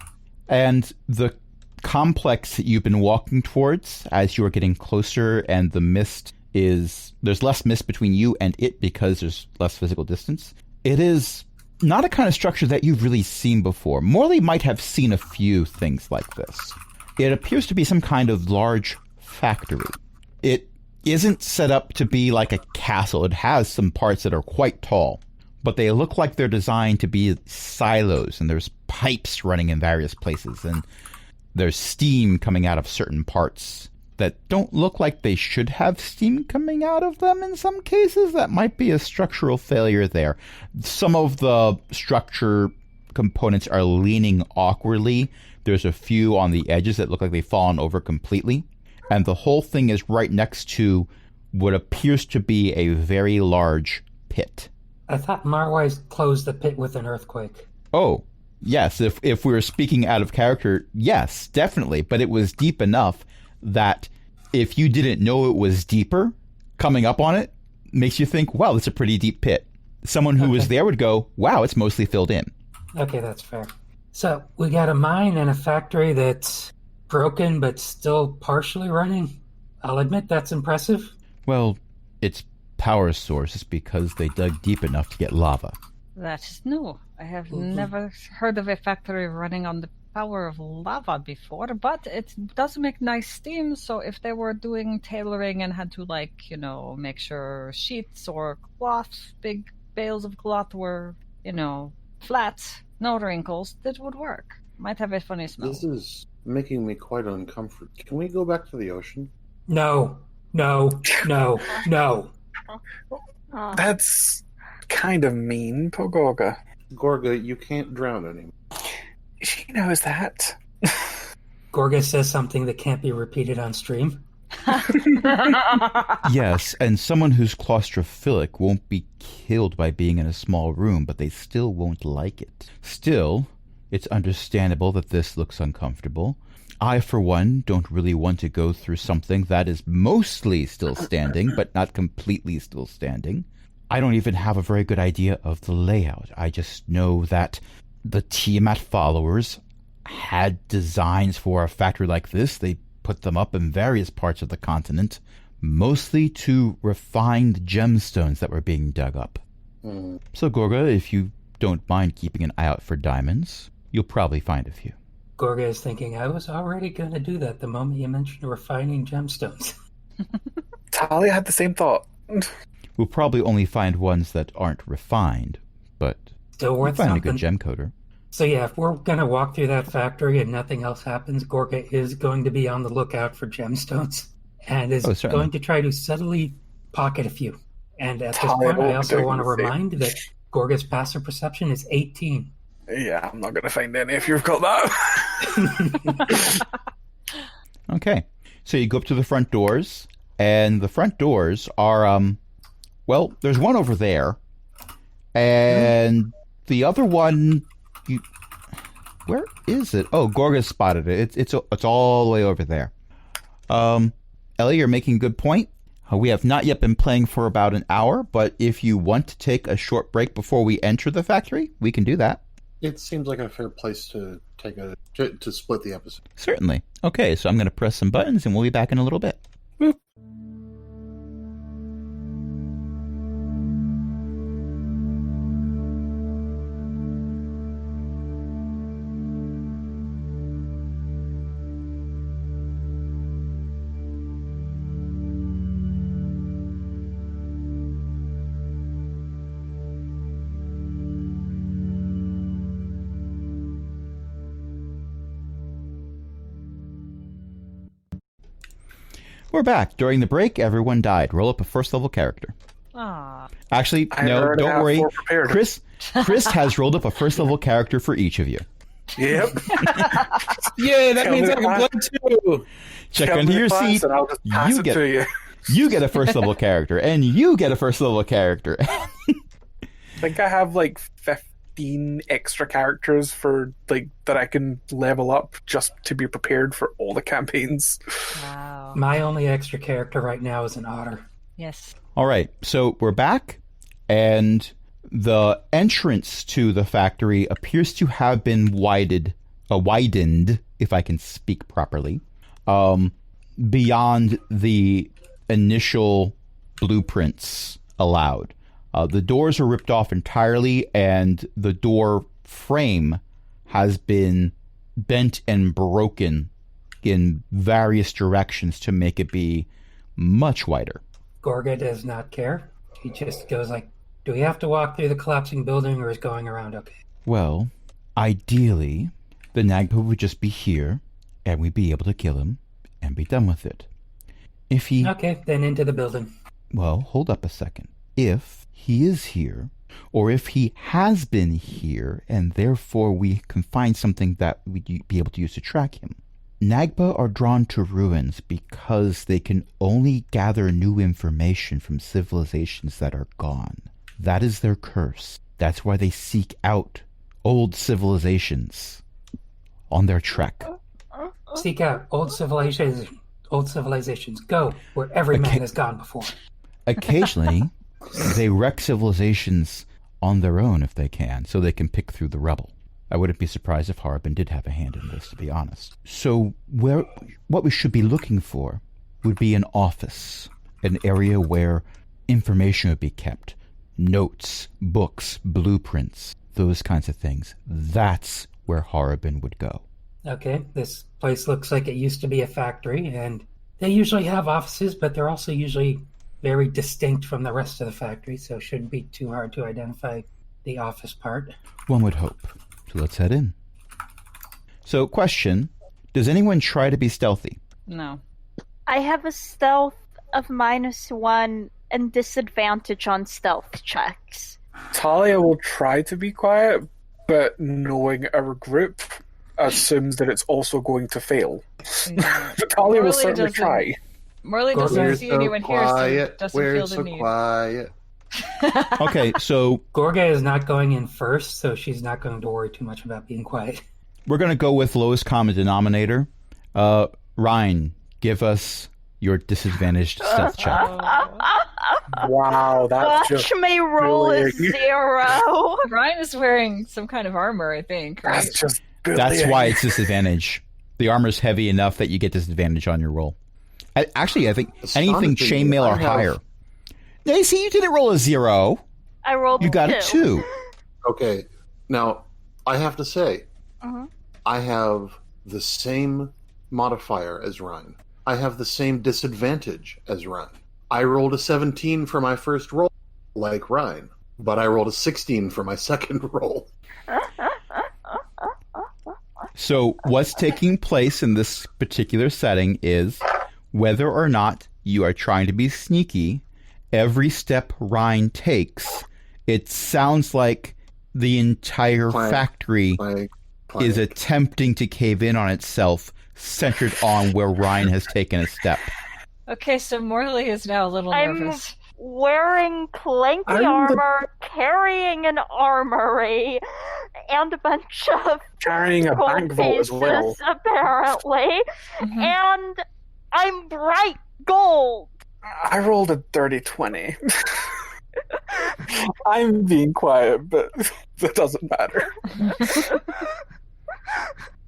And the complex that you've been walking towards as you are getting closer and the mist there's less mist between you and it because there's less physical distance. It is not a kind of structure that you've really seen before. Morley might have seen a few things like this. It appears to be some kind of large factory. It isn't set up to be like a castle. It has some parts that are quite tall, but they look like they're designed to be silos, and there's pipes running in various places, and there's steam coming out of certain parts that don't look like they should have steam coming out of them in some cases. That might be a structural failure there. Some of the structure components are leaning awkwardly. There's a few on the edges that look like they've fallen over completely. And the whole thing is right next to what appears to be a very large pit. I thought Marwise closed the pit with an earthquake. Oh, yes. If we were speaking out of character, yes, definitely. But it was deep enough that if you didn't know it was deeper, coming up on it makes you think, wow, that's a pretty deep pit. Someone who was there would go, wow, it's mostly filled in. Okay, that's fair. So we got a mine and a factory that's broken but still partially running. I'll admit that's impressive. Well, its power source is because they dug deep enough to get lava. That is new. I have never heard of a factory running on the power of lava before, but it does make nice steam, so if they were doing tailoring and had to, make sure sheets or cloth, big bales of cloth were, flat, no wrinkles, that would work. Might have a funny smell. This is making me quite uncomfortable. Can we go back to the ocean? No. That's kind of mean, poor Gorga. Gorga, you can't drown anymore. She knows that. Gorga says something that can't be repeated on stream. Yes, and someone who's claustrophilic won't be killed by being in a small room, but they still won't like it. Still, it's understandable that this looks uncomfortable. I, for one, don't really want to go through something that is mostly still standing, but not completely still standing. I don't even have a very good idea of the layout. I just know that the Tiamat followers had designs for a factory like this. They put them up in various parts of the continent, mostly to refine the gemstones that were being dug up. So, Gorga, if you don't mind keeping an eye out for diamonds, you'll probably find a few. Gorga is thinking, I was already going to do that the moment you mentioned refining gemstones. Talia had the same thought. We'll probably only find ones that aren't refined, but still worth find something. A good gem coder. So yeah, if we're going to walk through that factory and nothing else happens, Gorga is going to be on the lookout for gemstones and is going to try to subtly pocket a few. And at this point, I also want to remind that Gorga's passive perception is 18. Yeah, I'm not going to find any if you've got that. Okay, so you go up to the front doors, and the front doors are, well, there's one over there, and the other one, where is it? Oh, Gorga spotted it. It's all the way over there. Ellie, you're making a good point. We have not yet been playing for about an hour, but if you want to take a short break before we enter the factory, we can do that. It seems like a fair place to take to split the episode. Certainly. Okay, so I'm going to press some buttons and we'll be back in a little bit. Boop. We're back. During the break, everyone died. Roll up a first level character. Aww. Actually, no, don't worry. Chris has rolled up a first level character for each of you. Yep. Yeah, that means I can play too. Check under your seat. You get a first level character, and you get a first level character. I think I have like 15 extra characters for like that I can level up just to be prepared for all the campaigns. Wow. My only extra character right now is an otter. Yes. All right, so we're back, and the entrance to the factory appears to have been widened, if I can speak properly, beyond the initial blueprints allowed. The doors are ripped off entirely, and the door frame has been bent and broken in various directions to make it be much wider. Gorga does not care. He just goes like, do we have to walk through the collapsing building, or is going around okay? Well, ideally, the Nagpa would just be here, and we'd be able to kill him, and be done with it. If he... Okay, then into the building. Well, hold up a second. If he is here, or if he has been here, and therefore we can find something that we'd be able to use to track him. Nagpa are drawn to ruins because they can only gather new information from civilizations that are gone. That is their curse. That's why they seek out old civilizations on their trek. Seek out old civilizations. Go where every man has gone before. Occasionally, they wreck civilizations on their own if they can, so they can pick through the rubble. I wouldn't be surprised if Horrobin did have a hand in this, to be honest. So what we should be looking for would be an office, an area where information would be kept. Notes, books, blueprints, those kinds of things. That's where Horrobin would go. Okay, this place looks like it used to be a factory, and they usually have offices, but they're also usually very distinct from the rest of the factory, so it shouldn't be too hard to identify the office part. One would hope. So let's head in. So, question. Does anyone try to be stealthy? No. I have a stealth of -1 and disadvantage on stealth checks. Talia will try to be quiet, but knowing our group assumes that it's also going to fail. But Talia will certainly try. Morley doesn't see anyone here, so doesn't feel the need. Quiet. Okay, so... Gorga is not going in first, so she's not going to worry too much about being quiet. We're going to go with lowest common denominator. Ryan, give us your disadvantaged stealth check. Wow, that's Watch me roll a 0. Ryan is wearing some kind of armor, I think, right? That's just That's why it's disadvantage. The armor's heavy enough that you get disadvantage on your roll. Actually, I think anything chainmail or higher. They see you didn't roll a 0. I rolled You got 2. a 2. Okay, now I have to say, I have the same modifier as Ryan. I have the same disadvantage as Ryan. I rolled a 17 for my first roll, like Ryan, but I rolled a 16 for my second roll. So what's taking place in this particular setting is whether or not you are trying to be sneaky, every step Ryan takes, it sounds like the entire factory is attempting to cave in on itself, centered on where Ryan has taken a step. Okay, so Morley is now a little nervous. Wearing clanky armor, carrying an armory, and a bunch of carrying a bank vault as well, apparently. And I'm bright gold. I rolled a dirty 20. I'm being quiet, but that doesn't matter.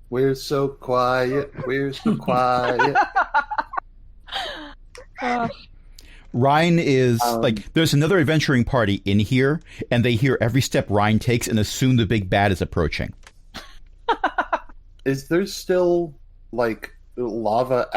We're so quiet. We're so quiet. Ryan is like, there's another adventuring party in here, and they hear every step Ryan takes and assume the big bad is approaching. Is there still, like, lava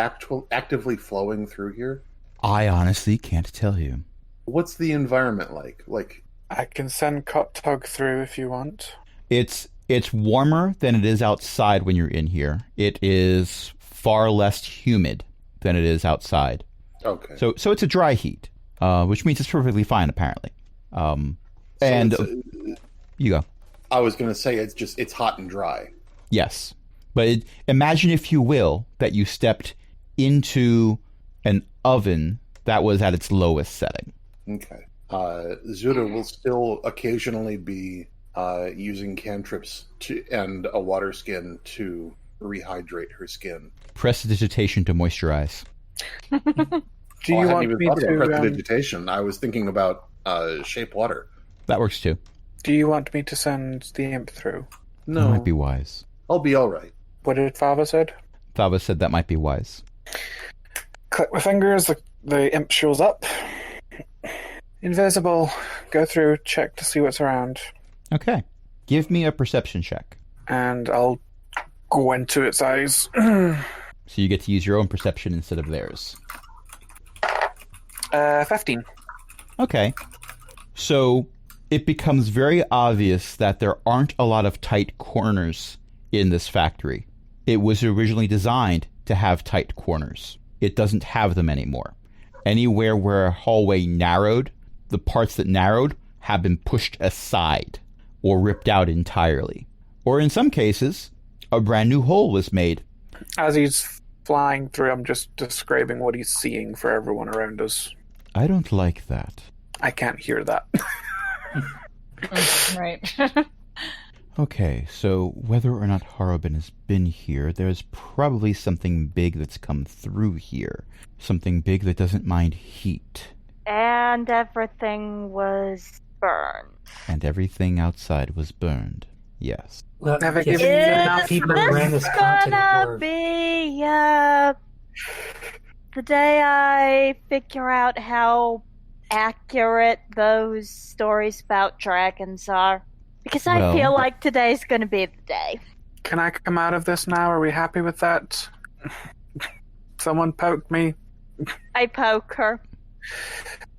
actively flowing through here? I honestly can't tell you. What's the environment like? I can send Cut Tug through if you want. It's warmer than it is outside when you're in here. It is far less humid than it is outside. Okay. So it's a dry heat, which means it's perfectly fine, apparently. You go. I was going to say it's hot and dry. Yes. But imagine, if you will, that you stepped into an oven that was at its lowest setting. Okay. Zuda will still occasionally be using cantrips and a water skin to rehydrate her skin. Prestidigitation to moisturize. Do you want me to prestidigitation? I was thinking about shape water. That works too. Do you want me to send the imp through? No. That might be wise. I'll be all right. What did Fava said? Fava said that might be wise. Click my fingers, the imp shows up. Invisible. Go through, check to see what's around. Okay. Give me a perception check. And I'll go into its eyes. So you get to use your own perception instead of theirs. 15. Okay. So it becomes very obvious that there aren't a lot of tight corners in this factory. It was originally designed to have tight corners. It doesn't have them anymore. Anywhere where a hallway narrowed, the parts that narrowed have been pushed aside or ripped out entirely. Or in some cases, a brand new hole was made. As he's flying through, I'm just describing what he's seeing for everyone around us. I don't like that. I can't hear that. Right. Okay, so whether or not Horrobin has been here, there's probably something big that's come through here. Something big that doesn't mind heat. And everything was burned. And everything outside was burned. Yes. Well, Have I yes, given you enough enough? people ran this continent Gonna or be the day I figure out how accurate those stories about dragons are. Because I feel like today's gonna be the day. Can I come out of this now? Are we happy with that? Someone poked me. I poke her.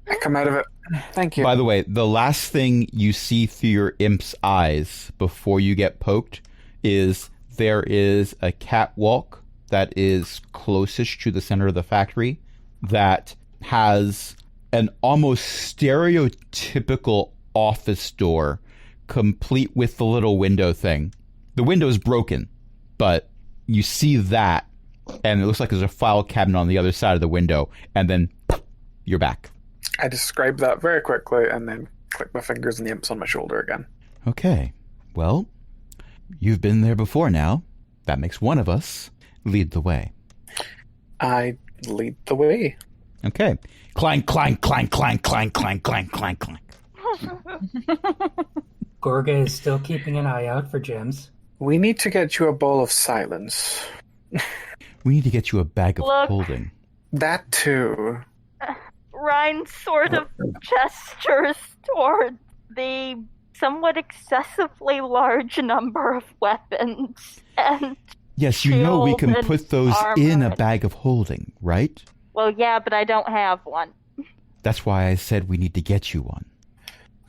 I come out of it. Thank you. By the way, the last thing you see through your imp's eyes before you get poked is there is a catwalk that is closest to the center of the factory that has an almost stereotypical office door complete with the little window thing. The window's broken, but you see that, and it looks like there's a file cabinet on the other side of the window, and then you're back. I describe that very quickly and then click my fingers and the imp's on my shoulder again. Okay. Well, you've been there before now. That makes one of us lead the way. I lead the way. Okay. Clank, clank, clank, clank, clank, clank, clank, clank, clank. Gorga is still keeping an eye out for gems. We need to get you a bowl of silence. We need to get you a bag of holding. That too. Ryan sort of gestures toward the somewhat excessively large number of weapons and yes, you know we can put those in a armor. bag of holding, right? Well, yeah, but I don't have one. That's why I said we need to get you one.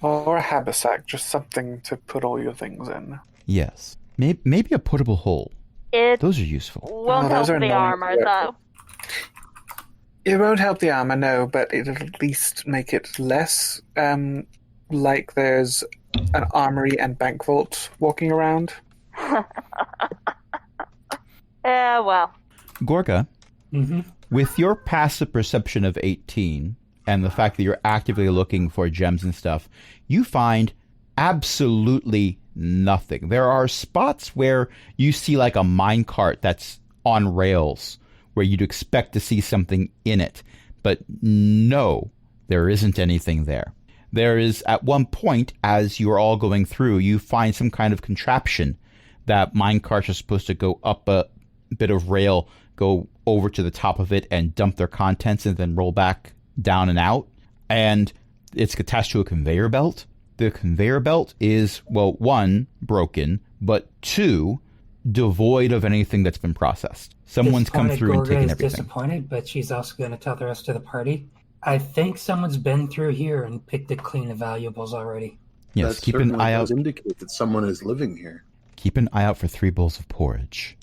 Or a haversack, just something to put all your things in. Yes. Maybe a portable hole. It Those are useful. won't help those are the annoying. armor, though. It won't help the armor, no, but it'll at least make it less like there's an armory and bank vault walking around. Yeah, well. Gorga, Mm-hmm. with your passive perception of 18 and the fact that you're actively looking for gems and stuff, you find absolutely nothing. There are spots where you see like a minecart that's on rails where you'd expect to see something in it. But no, there isn't anything there. There is, at one point, as you're all going through, you find some kind of contraption that minecarts are supposed to go up a bit of rail, go over to the top of it and dump their contents and then roll back down and out. And it's attached to a conveyor belt. The conveyor belt is, well, one, broken, but two, devoid of anything that's been processed. Someone's come through and taken everything. Disappointed, but she's also going to tell the rest of the party. I think someone's been through here and picked a clean of valuables already. Yes, That keep an eye out. does indicate that someone is living here. Keep an eye out for 3 bowls of porridge.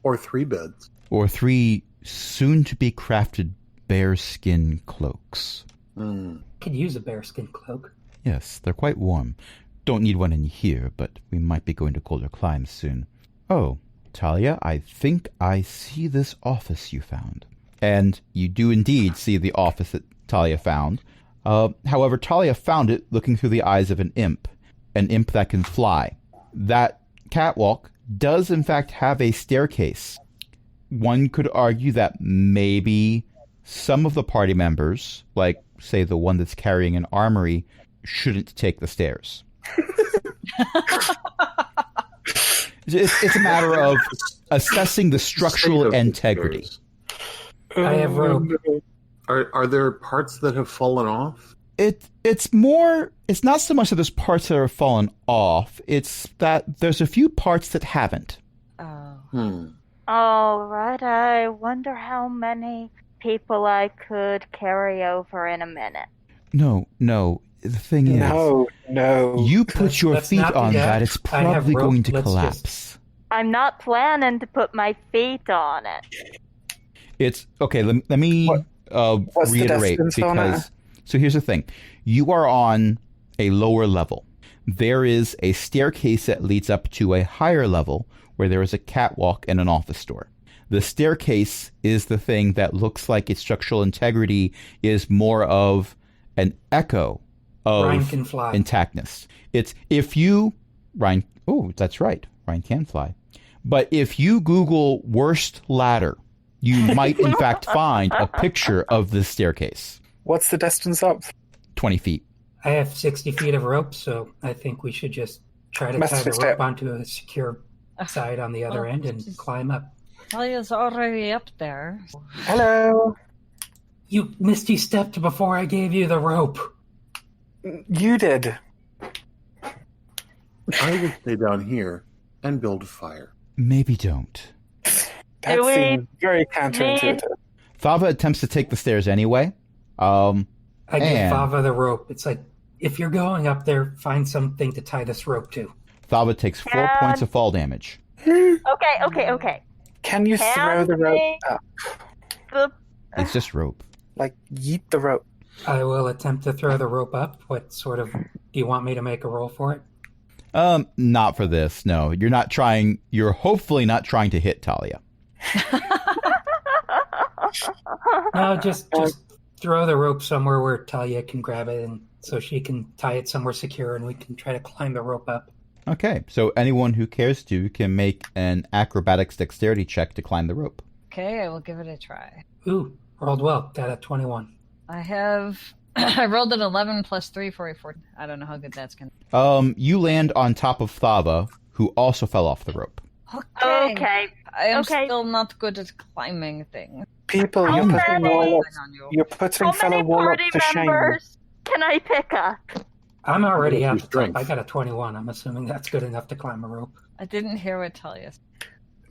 Or 3 beds. Or 3 soon-to-be-crafted bearskin cloaks. Could use a bearskin cloak. Yes, they're quite warm. Don't need one in here, but we might be going to colder climes soon. Oh, Talia, I think I see this office you found. And you do indeed see the office that Talia found. However, Talia found it looking through the eyes of an imp that can fly. That catwalk does in fact have a staircase. One could argue that maybe some of the party members, like, say, the one that's carrying an armory, shouldn't take the stairs. It's a matter of assessing the structural integrity. I have rope. Are there parts that have fallen off? It's not so much that there's parts that have fallen off, it's that there's a few parts that haven't. All right, I wonder how many people I could carry over in a minute. No, the thing is... No. You put your feet on that, it's probably going to collapse. I'm not planning to put my feet on it. It's... Okay, let me reiterate, because... So here's the thing. You are on a lower level. There is a staircase that leads up to a higher level where there is a catwalk and an office door. The staircase is the thing that looks like its structural integrity is more of an echo of Ryan can fly. Intactness. It's if you... Ryan... Oh, that's right. Ryan can fly. But if you Google worst ladder, you might in fact find a picture of this staircase. What's the distance up? 20 feet. I have 60 feet of rope, so I think we should just try to tie the rope onto a secure side on the other end and climb up. Talia's already up there. Hello. You misty stepped before I gave you the rope. You did. I would stay down here and build a fire. Maybe don't. That seems very counterintuitive. Thava attempts to take the stairs anyway. I give Thava the rope. It's like, if you're going up there, find something to tie this rope to. Thava takes 4 points of fall damage. Okay. Can you throw the rope up? It's just rope. Like, yeet the rope. I will attempt to throw the rope up. What sort of... Do you want me to make a roll for it? Not for this, no. You're hopefully not trying to hit Talia. No, just throw the rope somewhere where Talia can grab it, and so she can tie it somewhere secure, and we can try to climb the rope up. Okay, so anyone who cares to can make an acrobatics dexterity check to climb the rope. Okay, I will give it a try. Ooh, rolled well. Got a 21. I rolled an 11 plus 3 for a 14. I don't know how good that's going to be. You land on top of Thava, who also fell off the rope. Okay. I am still not good at climbing things. People, you're putting fellow warlocks to shame. How many party members can I pick up? I'm already at the top. I got a 21. I'm assuming that's good enough to climb a rope. I didn't hear what Talia said.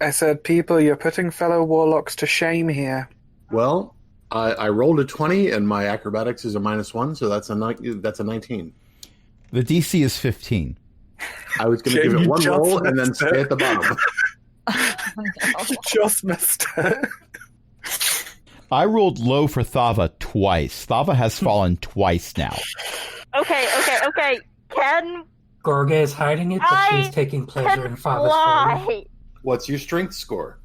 I said, people, you're putting fellow warlocks to shame here. Well, I rolled a 20, and my acrobatics is a -1, so that's a 19. The DC is 15. I was going to give it one roll and then stay at the bottom. You just missed it. I rolled low for Thava twice. Thava has fallen twice now. Okay. Can Gorga is hiding it, but she's taking pleasure in Thava's failure. What's your strength score?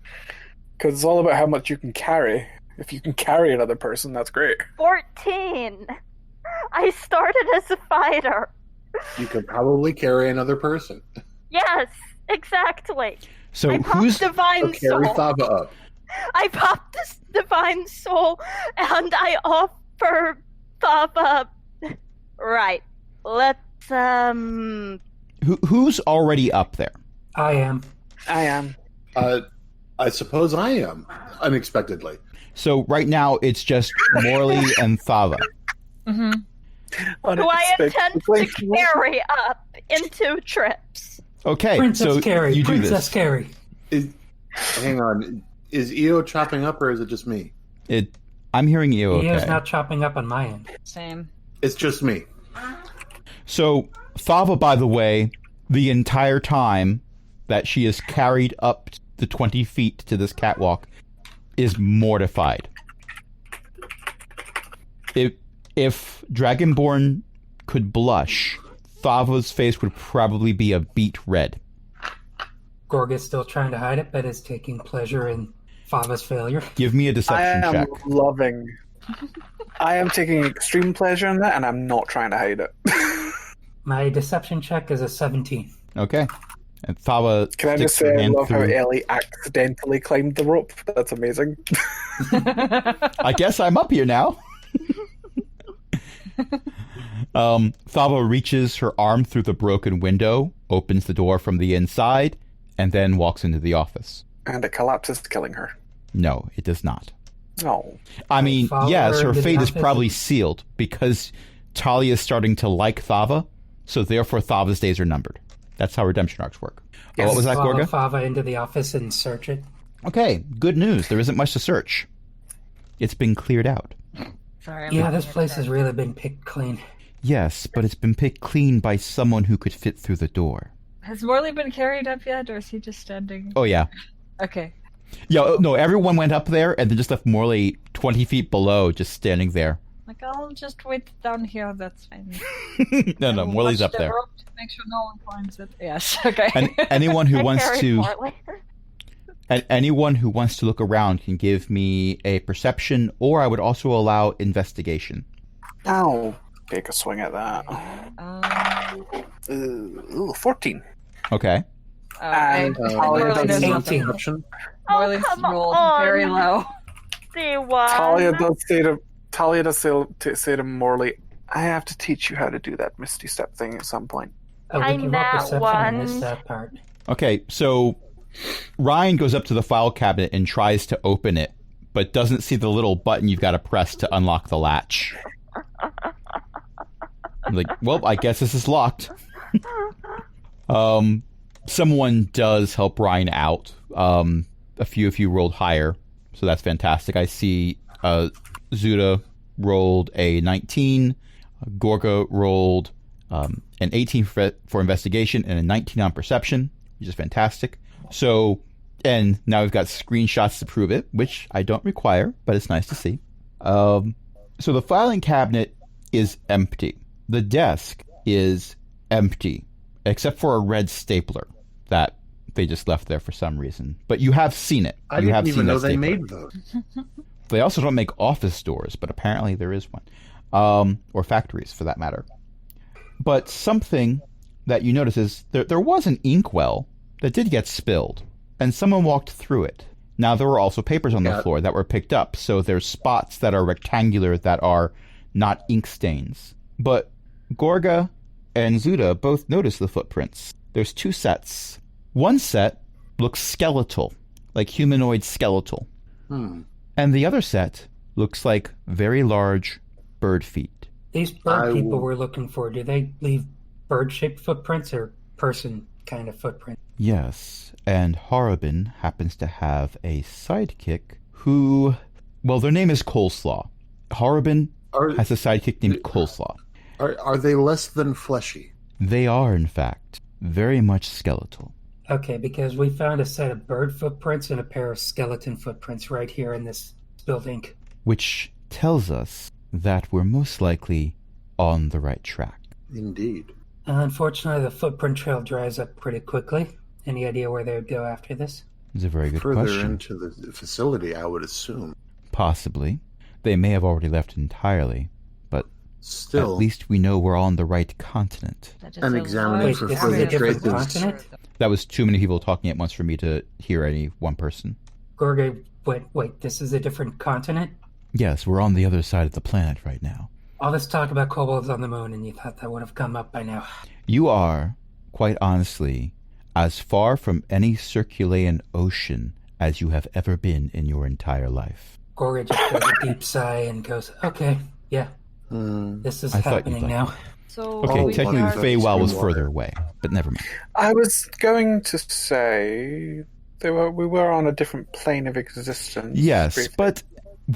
Because it's all about how much you can carry. If you can carry another person, that's great. 14. I started as a fighter. You could probably carry another person. Yes, exactly. So I who's Divine carry Soul. Thava up? I popped this Divine Soul, and I offer Thava. Right. Let's Who's already up there? I am. I suppose I am, unexpectedly. So right now it's just Morley and Thava. Mm-hmm. Who I intend to carry up in 2 trips. Okay, Princess so Carrie. you do Princess this. Carrie. Hang on. Is EO chopping up, or is it just me? I'm hearing you okay. EO's not chopping up on my end. Same. It's just me. So Thava, by the way, the entire time that she is carried up the 20 feet to this catwalk, is mortified. If Dragonborn could blush, Thava's face would probably be a beet red. Gorga's still trying to hide it, but is taking pleasure in Fava's failure. Give me a deception check. I am taking extreme pleasure in that, and I'm not trying to hide it. My deception check is a 17. Okay. And Thava Can I just say I love how Ellie accidentally climbed the rope? That's amazing. I guess I'm up here now. Thava reaches her arm through the broken window, opens the door from the inside, and then walks into the office. And it collapses, killing her. No, it does not. No. I mean, yes, her fate is probably sealed because Talia is starting to like Thava, so therefore Thava's days are numbered. That's how redemption arcs work. Yes. What was that, Gorga? Follow Fava into the office and search it. Okay, good news. There isn't much to search. It's been cleared out. Sorry, this place has really been picked clean. Yes, but it's been picked clean by someone who could fit through the door. Has Morley been carried up yet, or is he just standing? Oh, yeah. Okay. Yeah, no, everyone went up there and then just left Morley 20 feet below, just standing there. Like, I'll just wait down here, that's fine. No, Morley's up there. Rope to make sure no one climbs it. Yes, okay. And anyone who wants to... And anyone who wants to look around can give me a perception, or I would also allow investigation. I'll take a swing at that. 14. Okay. And Morley knows nothing. Morley's rolled very low. Talia does say to Morley, I have to teach you how to do that Misty Step thing at some point. Oh, we can roll perception and miss that part. Okay, so Ryan goes up to the file cabinet and tries to open it, but doesn't see the little button you've got to press to unlock the latch. I'm like, well, I guess this is locked. Someone does help Ryan out. A few of you rolled higher, so that's fantastic. I see Zuda rolled a 19, Gorga rolled an 18 for investigation and a 19 on perception, which is fantastic. So, and now we've got screenshots to prove it, which I don't require, but it's nice to see. So the filing cabinet is empty. The desk is empty, except for a red stapler that they just left there for some reason. But you have seen it. I didn't even know they made those. They also don't make office doors, but apparently there is one. Or factories, for that matter. But something that you notice is there was an inkwell that did get spilled, and someone walked through it. Now, there were also papers on the floor that were picked up, so there's spots that are rectangular that are not ink stains. But Gorga and Zuda both notice the footprints. There's two sets. One set looks skeletal, like humanoid skeletal. And the other set looks like very large bird feet. These bird people we're looking for, do they leave bird-shaped footprints or person kind of footprints? Yes, and Horrobin happens to have a sidekick who... Well, their name is Coleslaw. Horrobin has a sidekick named Coleslaw. Are they less than fleshy? They are, in fact, very much skeletal. Okay, because we found a set of bird footprints and a pair of skeleton footprints right here in this spilled ink. Which tells us that we're most likely on the right track. Indeed. Unfortunately, the footprint trail dries up pretty quickly. Any idea where they would go after this? It's a very good question. question. Further into the facility, I would assume. Possibly. They may have already left entirely, but still, at least we know we're on the right continent. And examining for further traces. That was too many people talking at once for me to hear any one person. Gorga, wait, this is a different continent? Yes, we're on the other side of the planet right now. All this talk about kobolds on the moon, and you thought that would have come up by now. You are, quite honestly, as far from any Circulean ocean as you have ever been in your entire life. Gorga just does a deep sigh and goes, okay, yeah, this is happening now. So okay, technically Feywild was further away, but never mind. I was going to say we were on a different plane of existence. Yes, briefly. but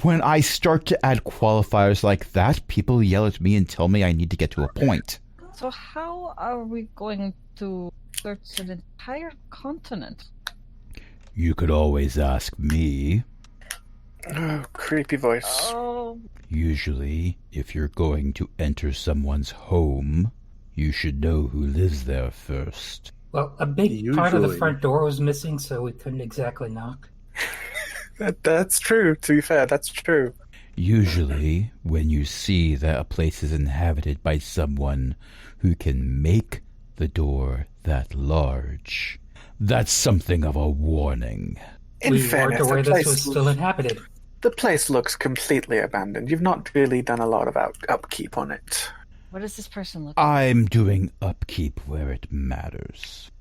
when I start to add qualifiers like that, people yell at me and tell me I need to get to a point. So how are we going to search an entire continent? You could always ask me. Oh, creepy voice. Oh. Usually, if you're going to enter someone's home, you should know who lives there first. Well, a big part of the front door was missing, so we couldn't exactly knock. That's true, to be fair, that's true. Usually, when you see that a place is inhabited by someone who can make the door that large, that's something of a warning. In fairness, weren't aware this was still inhabited. The place looks completely abandoned. You've not really done a lot of upkeep on it. What does this person look like? I'm doing upkeep where it matters.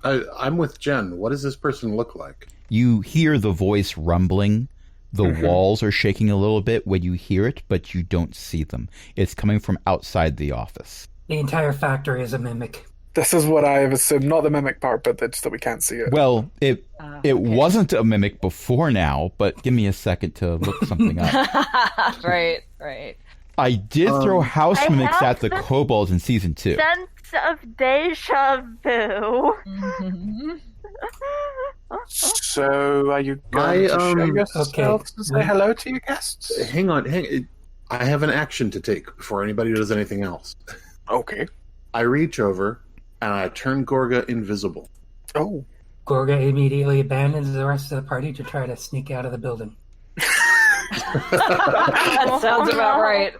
I'm with Jen. What does this person look like? You hear the voice rumbling. The walls are shaking a little bit when you hear it, but you don't see them. It's coming from outside the office. The entire factory is a mimic. This is what I have assumed. Not the mimic part, but just that we can't see it. Well, it wasn't a mimic before now, but give me a second to look something up. Right. I did throw house mimics at the kobolds in season 2. Sense of deja vu. Mm-hmm. So, are you going to show yourself to say hello to your guests? Hang on. I have an action to take before anybody does anything else. Okay. I reach over and I turn Gorga invisible. Oh. Gorga immediately abandons the rest of the party to try to sneak out of the building. That sounds about right.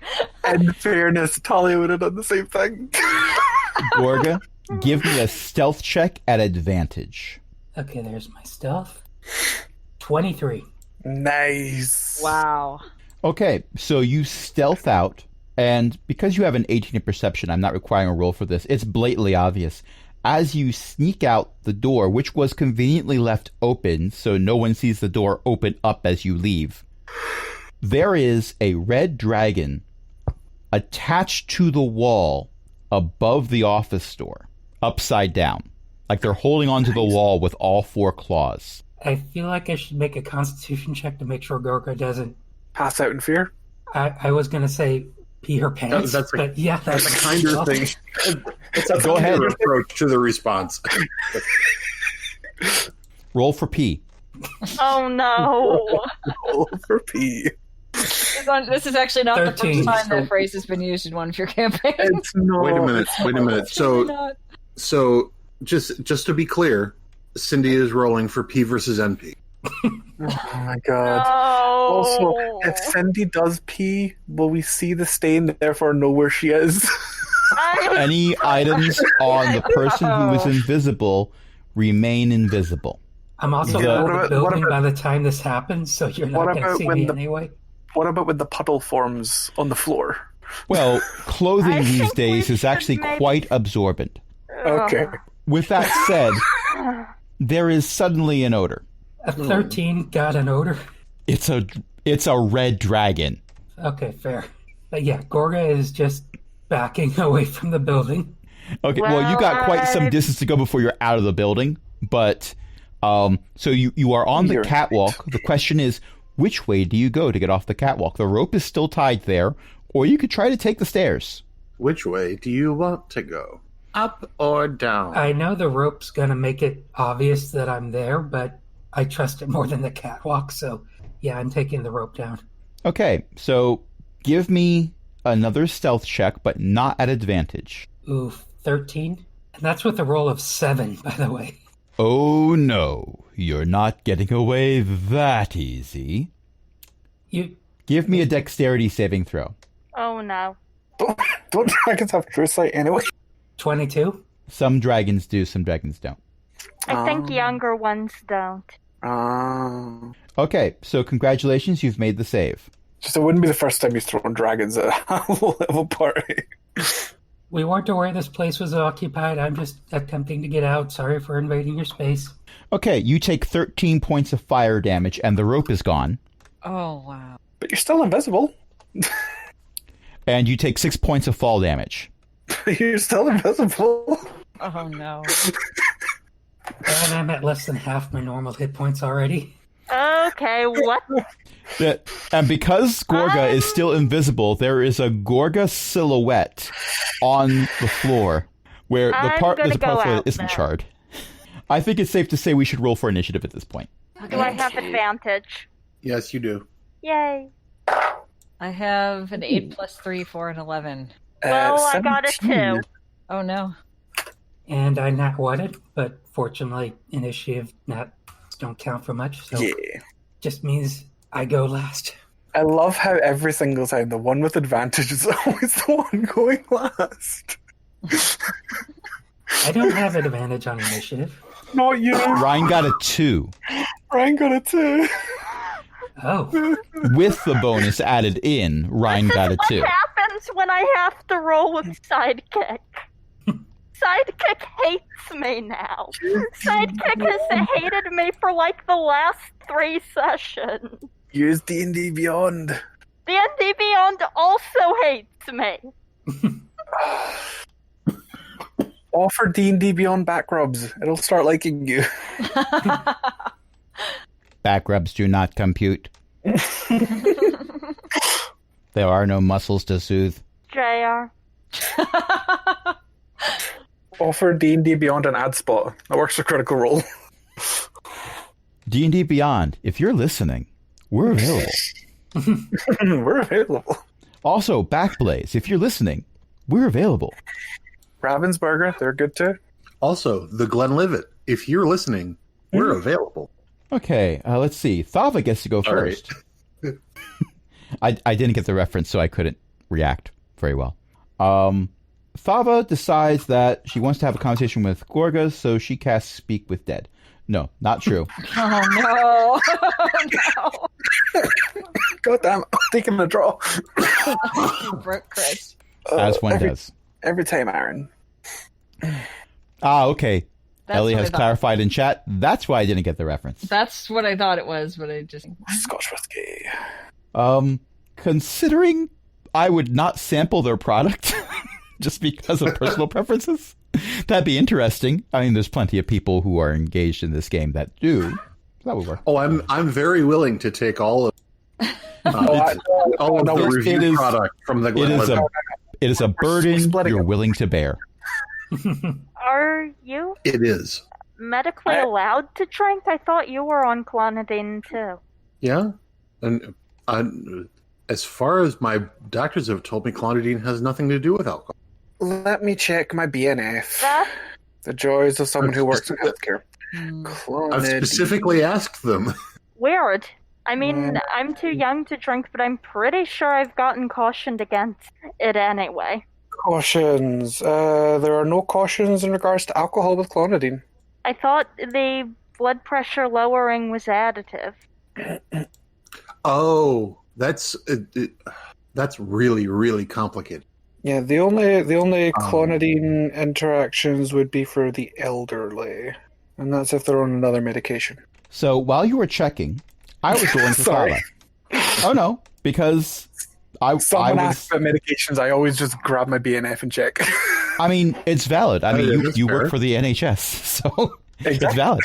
In fairness, Talia would have done the same thing. Gorga, give me a stealth check at advantage. Okay, there's my stealth. 23. Nice. Wow. Okay, so you stealth out, and because you have an 18 in perception, I'm not requiring a roll for this. It's blatantly obvious. As you sneak out the door, which was conveniently left open so no one sees the door open up as you leave, there is a red dragon attached to the wall above the office door, upside down. Like they're holding onto the wall with all 4 claws. I feel like I should make a constitution check to make sure Gorga doesn't... Pass out in fear? I was going to say pee her pants, that's a kinder thing. It's a kinder approach to the response. Roll for pee. Oh no. Roll for pee. This is actually not 13. The first time that phrase has been used in one of your campaigns. It's not. Wait a minute. So just to be clear, Cindy is rolling for P versus NP. Oh my god. No. Also, if Cindy does pee, will we see the stain, therefore know where she is? Any items on the person who is invisible remain invisible. I'm also out of the building by the time this happens, so you're not going to see me anyway. What about when the puddle forms on the floor? Well, clothing these days is actually quite absorbent. Okay. With that said, there is suddenly an odor. A 13 got an odor? It's a red dragon. Okay, fair. But yeah, Gorga is just backing away from the building. Okay, well, you got quite some distance to go before you're out of the building, but so you are on the catwalk. The question is, which way do you go to get off the catwalk? The rope is still tied there, or you could try to take the stairs. Which way do you want to go? Up or down? I know the rope's going to make it obvious that I'm there, but I trust it more than the catwalk, so yeah, I'm taking the rope down. Okay, so give me another stealth check, but not at advantage. Ooh, 13? And that's with a roll of 7, by the way. Oh no, you're not getting away that easy. Give me a dexterity saving throw. Oh no. Don't dragons have true sight anyway? 22? Some dragons do, some dragons don't. I think younger ones don't. Okay, so congratulations, you've made the save. Just it wouldn't be the first time you've thrown dragons at a level party. We weren't aware this place was occupied. I'm just attempting to get out. Sorry for invading your space. Okay, you take 13 points of fire damage, and the rope is gone. Oh, wow. But you're still invisible. And you take 6 points of fall damage. You're still invisible. Oh, no. And I'm at less than half my normal hit points already. Okay, what? And because Gorga is still invisible, there is a Gorga silhouette on the floor where the part that isn't charred. I think it's safe to say we should roll for initiative at this point. Do I have advantage? Yes, you do. Yay. I have an 8 plus 3 for an 11. Well, I got a 2. Oh no. And I not wanted, but fortunately, initiative nats don't count for much, so just means I go last. I love how every single time the one with advantage is always the one going last. I don't have an advantage on initiative. Not you. Ryan got a 2. Ryan got a 2. Oh. With the bonus added in, Ryan got a 2. What happens when I have to roll with Sidekick? Sidekick hates me now. Sidekick has hated me for like the last 3 sessions. Use D&D Beyond. D&D Beyond also hates me. Offer D&D Beyond back rubs. It'll start liking you. Back rubs do not compute. There are no muscles to soothe. JR. Offer D&D Beyond an ad spot. That works for Critical Role. D&D Beyond, if you're listening, we're available. We're available. Also, Backblaze, if you're listening, we're available. Ravensburger, they're good too. Also, the Glenlivet, if you're listening, we're available. Okay, let's see. Thava gets to go first. Right. I didn't get the reference, so I couldn't react very well. Thava decides that she wants to have a conversation with Gorga, so she casts Speak with Dead. No, not true. Oh, no. God damn, I'm taking a draw. Broke Chris. As one does. Every time, Aaron. Okay. That's Ellie what has I thought. clarified in chat. That's why I didn't get the reference. That's what I thought it was, but I just... Scotch whiskey. Considering I would not sample their product just because of personal preferences, that'd be interesting. I mean, there's plenty of people who are engaged in this game that do. That would work. Oh, I'm very willing to take all of the review product from the Glenlivet. It is a burden you're willing to bear. Are you It is. medically allowed to drink? I thought you were on clonidine too. Yeah. And as far as my doctors have told me, clonidine has nothing to do with alcohol. Let me check my BNF. That The joys of someone who works in healthcare. I've specifically asked them. weird. I mean, I'm too young to drink, but I'm pretty sure I've gotten cautioned against it anyway. Cautions. There are no cautions in regards to alcohol with clonidine. I thought the blood pressure lowering was additive. Oh, that's really, really complicated. Yeah, the only clonidine interactions would be for the elderly, and that's if they're on another medication. So while you were checking, I was rolling for Thava. Oh no, because Someone asks about medications, I always just grab my BNF and check. I mean, it's valid. I mean, you work fair. for the NHS, so it's valid.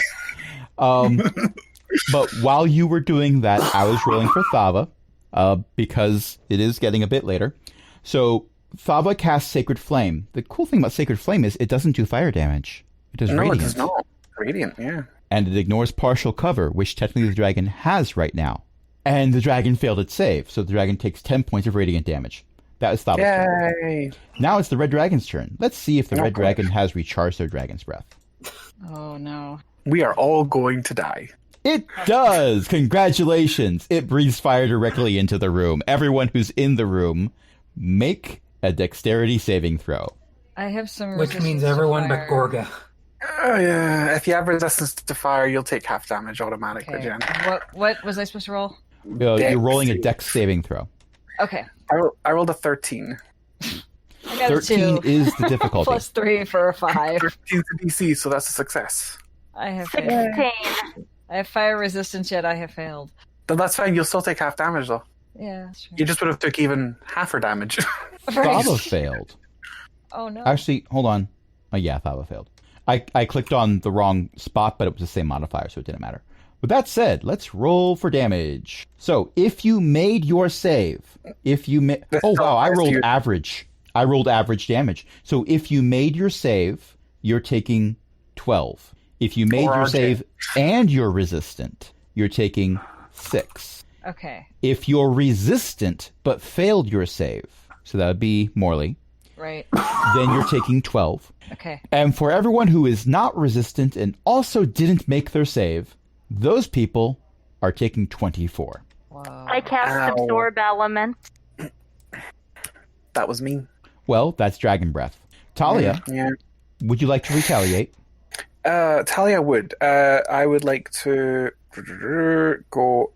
But while you were doing that, I was rolling for Thava, because it is getting a bit later. So Thava casts Sacred Flame. The cool thing about Sacred Flame is it doesn't do fire damage. It does radiant. No, it does not. Radiant, yeah. And it ignores partial cover, which technically the dragon has right now. And the dragon failed its save, so the dragon takes 10 points of radiant damage. That is Thava's turn. Yay! Now it's the red dragon's turn. Let's see if the red dragon has recharged their dragon's breath. Oh, no. We are all going to die. It does! Congratulations! It breathes fire directly into the room. Everyone who's in the room, make a dexterity saving throw. I have some Which resistance means to everyone fire. but Gorga. Oh yeah, if you have resistance to fire, you'll take half damage automatically, Okay. Jen. What was I supposed to roll? You're rolling a dex saving throw. Okay. I rolled a 13. I got 13 a 2. is the difficulty. Plus 3 for a 5. 13 to DC, so that's a success. I have 16. failed. I have fire resistance, yet I have failed. Then that's fine, you'll still take half damage though. Yeah, that's true. You just would have took even half her damage. Right. Thava failed. Oh, no. Actually, hold on. Oh yeah, Thava failed. I clicked on the wrong spot, but it was the same modifier, so it didn't matter. With that said, let's roll for damage. So, if you made your save, oh wow, I rolled average. I rolled average damage. So, if you made your save, you're taking 12. If you made your save and you're resistant, you're taking 6. Okay. If you're resistant but failed your save, so that would be Morley, right, then you're taking 12. Okay. And for everyone who is not resistant and also didn't make their save, those people are taking 24. Whoa. I cast Absorb Element. That was me. Well, that's Dragon Breath. Talia, Yeah. would you like to retaliate? Talia would. I would like to go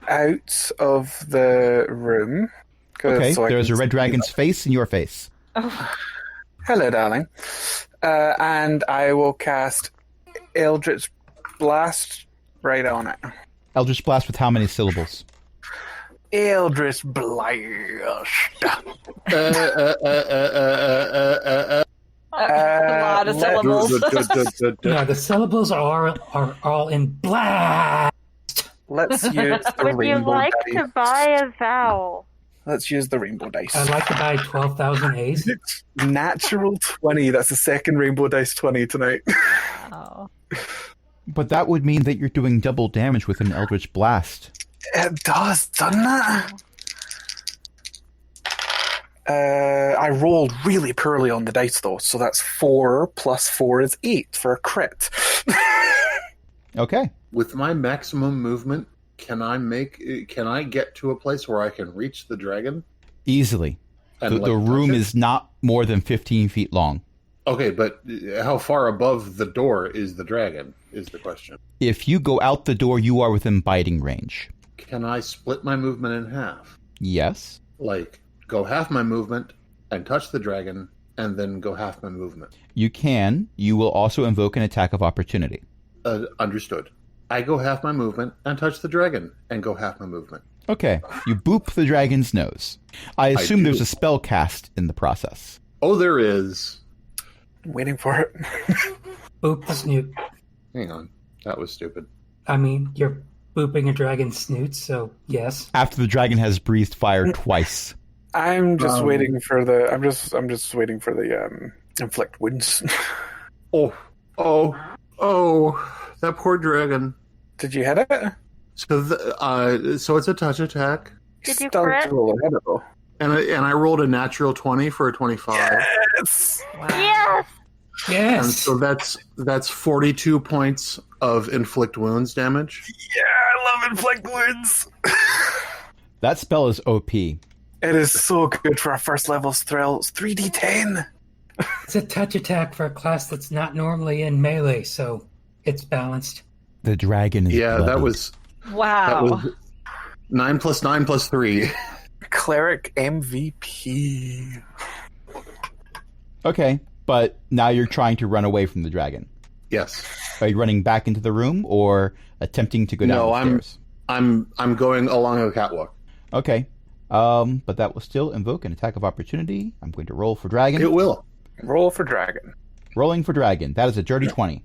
out of the room. Okay, so there's a red dragon's face in your face. Oh. Hello, darling. And I will cast Eldritch Blast right on it. Eldritch Blast with how many syllables? Eldritch Blast. A lot of syllables. Yeah, the syllables are all in blast. Let's use the Would you rainbow like dice. to buy a vowel? Let's use the rainbow dice. I'd like to buy 12,000 A's. Natural 20. That's the second rainbow dice 20 tonight. Oh. But that would mean that you're doing double damage with an Eldritch Blast. It does, doesn't it? I rolled really poorly on the dice, though, so that's 4 plus 4 is 8 for a crit. Okay. With my maximum movement, can I get to a place where I can reach the dragon? Easily. And, The room is not more than 15 feet long. Okay, but how far above the door is the dragon, is the question. If you go out the door, you are within biting range. Can I split my movement in half? Yes. Like, go half my movement and touch the dragon, and then go half my movement. You can. You will also invoke an attack of opportunity. Understood. I go half my movement and touch the dragon, and go half my movement. Okay. You boop the dragon's nose. I assume do. there's a spell cast in the process. Oh, there is. I'm waiting for it. Boop the snoot. Hang on. That was stupid. I mean, you're booping a dragon's snoot, so yes. After the dragon has breathed fire twice. I'm just waiting for the. I'm just waiting for the inflict wounds. Oh, that poor dragon. Did you hit it? So it's a touch attack, Did you Still crit? roll ahead of it. and I rolled a natural 20 for a 25. Yes. Wow. Yes! And Yes! so that's 42 points of inflict wounds damage. Yeah, I love inflict wounds. That spell is OP. It is so good for our first level thrill. It's 3d10. It's a touch attack for a class that's not normally in melee, so it's balanced. The dragon is Yeah, bloodied. that was Wow. 9 plus 9 plus 3. Cleric MVP. Okay, but now you're trying to run away from the dragon. Yes. Are you running back into the room or attempting to go down No, the stairs? I'm going along a catwalk. Okay. But that will still invoke an attack of opportunity. I'm going to roll for dragon. It will. Roll for dragon. Rolling for dragon. That is a dirty 20.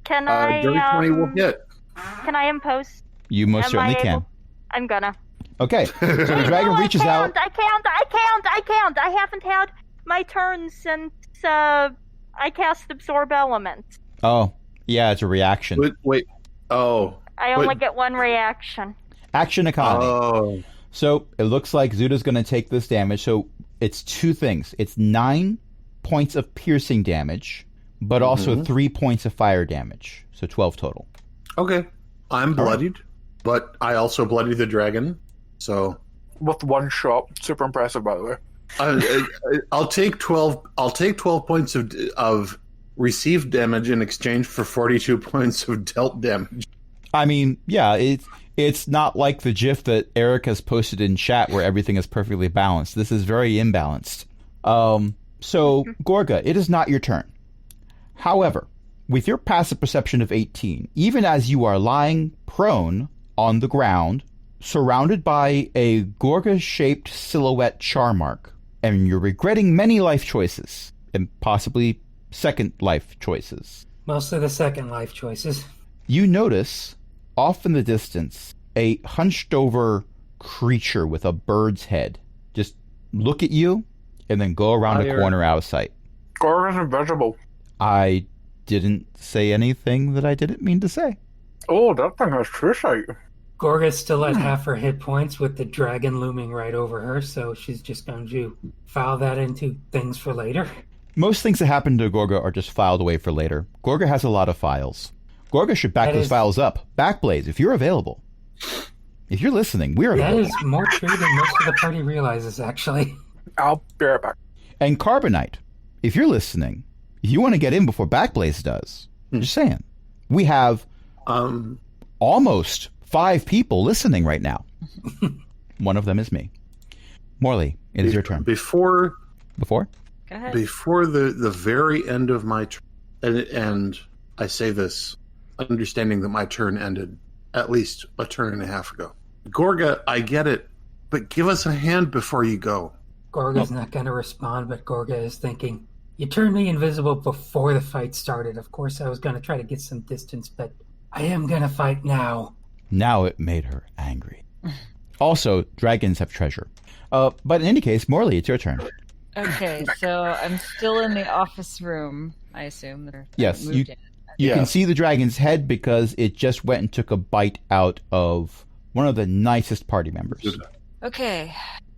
Can I, Dirty 20 will hit. Can I impose? You most Am certainly I can. able- I'm gonna. Okay. So the dragon No, reaches out. I can't. I haven't had my turn since I cast Absorb Element. Oh, yeah, it's a reaction. Wait. Oh. I only get one reaction. Action economy. Oh. So it looks like Zuda's going to take this damage. So it's two things. It's 9 points of piercing damage, but also 3 points of fire damage. So 12 total. Okay. I'm bloodied, but I also bloodied the dragon. So With one shot. Super impressive, by the way. I'll take 12. I'll take 12 points of received damage in exchange for 42 points of dealt damage. I mean, yeah, it's not like the GIF that Eric has posted in chat where everything is perfectly balanced. This is very imbalanced. So, Gorga, it is not your turn. However, with your passive perception of 18, even as you are lying prone on the ground, surrounded by a Gorga-shaped silhouette char mark, and you're regretting many life choices, and possibly second life choices, Mostly the second life choices. you notice, off in the distance, a hunched-over creature with a bird's head just look at you and then go around a corner out of sight. Gorgon's invisible. I didn't say anything that I didn't mean to say. Oh, that thing has true sight. Gorga's still at half her hit points with the dragon looming right over her, so she's just going to file that into things for later. Most things that happen to Gorga are just filed away for later. Gorga has a lot of files. Gorga should back those files up. Backblaze, if you're available. If you're listening, we're available. That is more true than most of the party realizes, actually. I'll be right back. And Carbonite, if you're listening, if you want to get in before Backblaze does, just saying. We have almost 5 people listening right now. One of them is me. Morley, it is your turn. Before? Go ahead. Before the very end of my turn, and I say this understanding that my turn ended at least a turn and a half ago. Gorga, I get it, but give us a hand before you go. Gorga's not going to respond, but Gorga is thinking, you turned me invisible before the fight started. Of course, I was going to try to get some distance, but I am going to fight now. Now it made her angry. Also, dragons have treasure. But in any case, Morley, it's your turn. Okay, so I'm still in the office room, I assume. Yes, you can see the dragon's head because it just went and took a bite out of one of the nicest party members. Okay,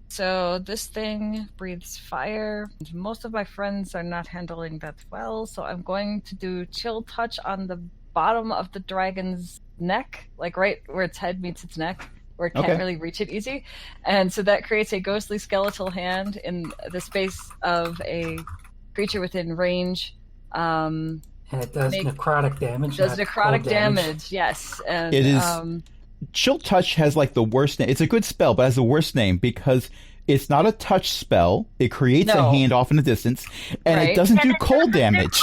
so this thing breathes fire. Most of my friends are not handling that well, so I'm going to do chill touch on the bottom of the dragon's neck, like right where its head meets its neck, where it can't really reach it easy. And so that creates a ghostly skeletal hand in the space of a creature within range. And it does necrotic damage. Does necrotic damage, yes. And it is... Chill Touch has like the worst name. It's a good spell, but has the worst name because it's not a touch spell. It creates a hand off in the distance, and it doesn't do cold damage.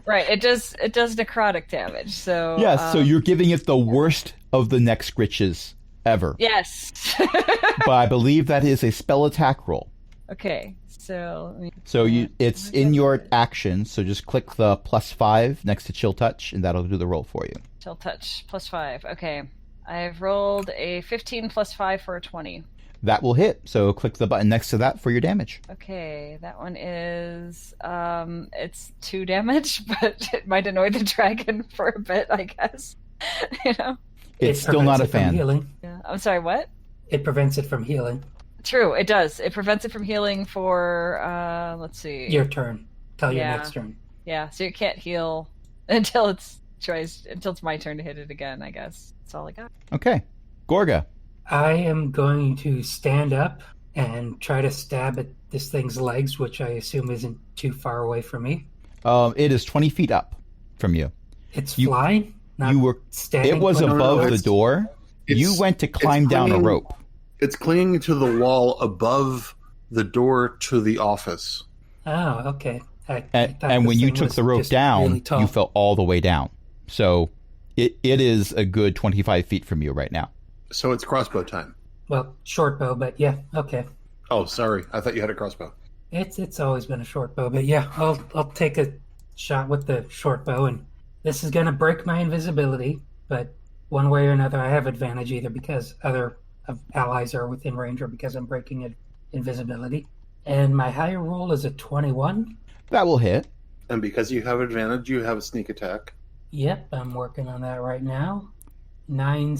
Right, it does necrotic damage. So so you're giving it the worst of the neck scritches ever. Yes. But I believe that is a spell attack roll. Okay, so it's in your action, so just click the +5 next to Chill Touch, and that'll do the roll for you. Chill Touch +5. Okay, I've rolled a 15 +5 for a 20. That will hit. So click the button next to that for your damage. Okay, that one is it's 2 damage, but it might annoy the dragon for a bit, I guess. You know, it's still not a fan. Yeah. I'm sorry, what? It prevents it from healing. True, it does. It prevents it from healing for, let's see. Your turn. Till your next turn. Yeah, so you can't heal until it's my turn to hit it again, I guess. That's all I got. Okay. Gorga. I am going to stand up and try to stab at this thing's legs, which I assume isn't too far away from me. It is 20 feet up from you. It's flying? You were standing? It was above the door. You went to climb down a rope. It's clinging to the wall above the door to the office. Oh, okay. And when you took the rope down, really you fell all the way down. So it is a good 25 feet from you right now. So it's crossbow time. Well, short bow, but yeah, okay. Oh, sorry. I thought you had a crossbow. It's always been a short bow, but yeah, I'll take a shot with the short bow, and this is going to break my invisibility, but one way or another I have advantage either because other allies are within range or because I'm breaking invisibility. And my higher roll is a 21. That will hit. And because you have advantage, you have a sneak attack. Yep, I'm working on that right now. 9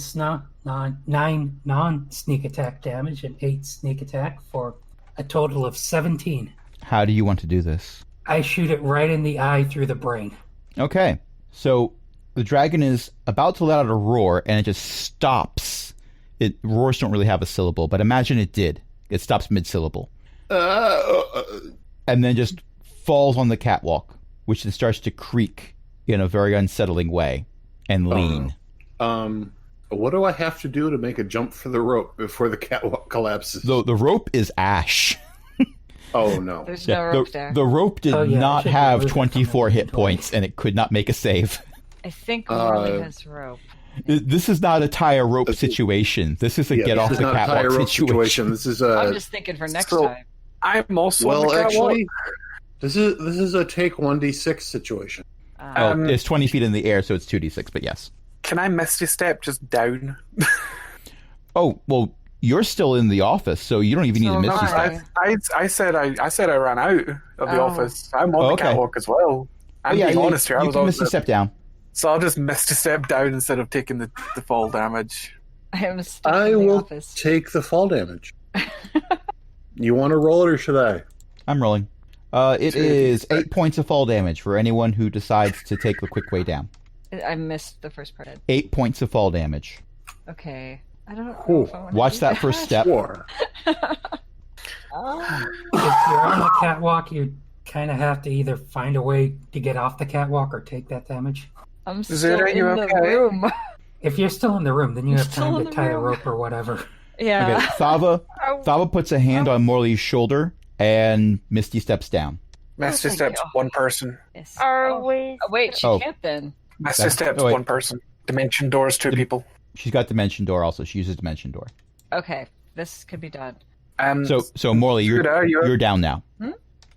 non-sneak attack damage and 8 sneak attack for a total of 17. How do you want to do this? I shoot it right in the eye through the brain. Okay, so the dragon is about to let out a roar, and it just stops. Roars don't really have a syllable, but imagine it did. It stops mid-syllable. And then just falls on the catwalk, which then starts to creak in a very unsettling way and lean. What do I have to do to make a jump for the rope before the catwalk collapses? The rope is ash. Oh, no. There's no rope there. The rope did not have 24 hit points, and it could not make a save. I think Morley has rope. This is not a tie a rope situation. This is a get off the catwalk situation. This is I'm just thinking for next time. I'm also on the catwalk. Actually, this is a take 1d6 situation. It's 20 feet in the air, so it's 2d6, but yes. Can I Misty Step just down? Oh, well, you're still in the office, so you don't even need a Misty Step. I said I ran out of the office. I'm on the catwalk as well. I'm being honest here. You can Misty Step down. So I'll just Misty Step down instead of taking the fall damage. I am stuck I in the will office. take the fall damage. You want to roll it or should I? I'm rolling. It is 8 points of fall damage for anyone who decides to take the quick way down. I missed the first part. 8 points of fall damage. Okay. I don't know if I want to Watch do that first step. Sure. If you're on the catwalk, you kind of have to either find a way to get off the catwalk or take that damage. I'm still in the room. If you're still in the room, then you have Still time in to the tie the room. rope or whatever. Yeah. Okay, Thava puts a hand on Morley's shoulder, and Misty steps down. Misty thank steps you. one person. Yes. Are we? Oh, wait, she can't then. Misty steps wait. one person. Dimension doors, two people. She's got Dimension Door also. She uses Dimension Door. Okay, this could be done. So Morley, Zuda, you're down now.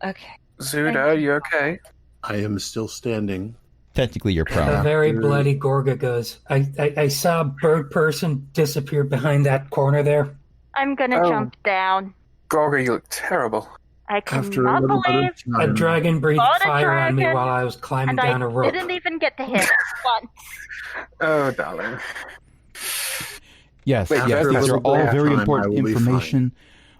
Okay. Zuda, you okay? I am still standing. Technically, you're The prone. very bloody Gorga goes, I saw a bird person disappear behind that corner there. I'm gonna jump down. Gorga, you look terrible. I After a cannot little bit believe, of A time, dragon breathed Fought a fire on me dragon, while I was climbing and down I a rope. didn't even get to hit it once. Oh, darling. Yes, Wait, yes, after a these are little all bit of very time, important I will be information,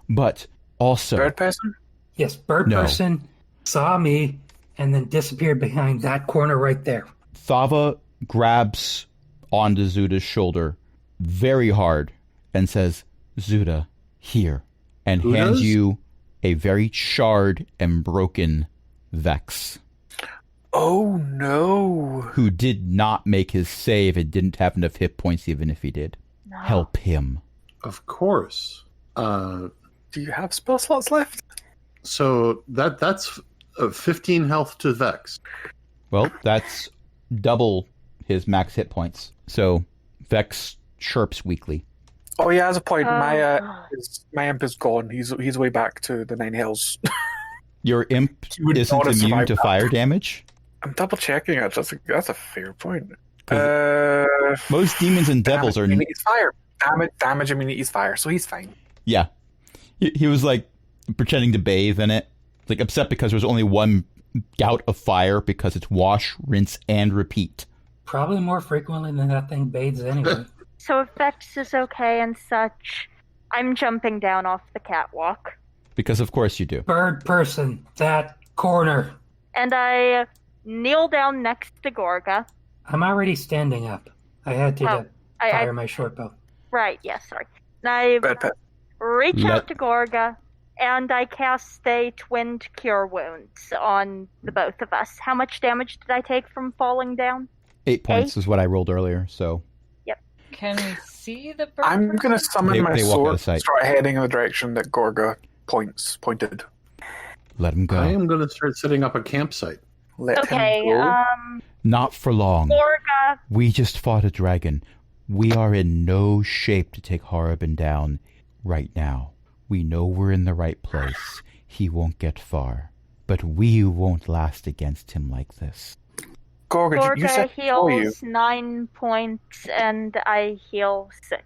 but also Bird person? Yes, bird No. person saw me and then disappeared behind that corner right there. Thava grabs onto Zuda's shoulder very hard and says, Zuda, here, and Who hands does? you a very charred and broken Vex, Oh, no. who did not make his save and didn't have enough hit points even if he did. No. Help him. of course. Do you have spell slots left? So that's 15 health to Vex. Well, that's double his max hit points. So Vex chirps weakly. Oh, yeah, as a point, my God. imp is gone. He's way back to the Nine Hills. Your imp You would isn't not have immune survived to that. fire damage? I'm double checking it. That's a fair point. Most demons and devils are... Immunity is fire. Damage immunity is fire, so he's fine. Yeah. He was like pretending to bathe in it. Like upset because there was only one gout of fire because it's wash, rinse, and repeat. Probably more frequently than that thing bathes anyway. So if Vex is okay and such, I'm jumping down off the catwalk. Because of course you do. Bird person, that corner. And I kneel down next to Gorga. I'm already standing up. I had to Oh, fire my short bow. Right, yes, sorry. And I Bird pet. reach out to Gorga, and I cast a twinned cure wounds on the both of us. How much damage did I take from falling down? 8 points is what I rolled earlier, so... Can we see the bird? I'm person? gonna summon my They walk out sword of sight. and start heading in the direction that Gorga pointed. Let him go. I am going to start setting up a campsite. Let Okay, him go. Not for long. Gorga, We just fought a dragon. We are in no shape to take Horrobin down right now. We know we're in the right place. He won't get far. But we won't last against him like this. Gorga, you Gorga said he saw you. heals 9 points, and I heal 6.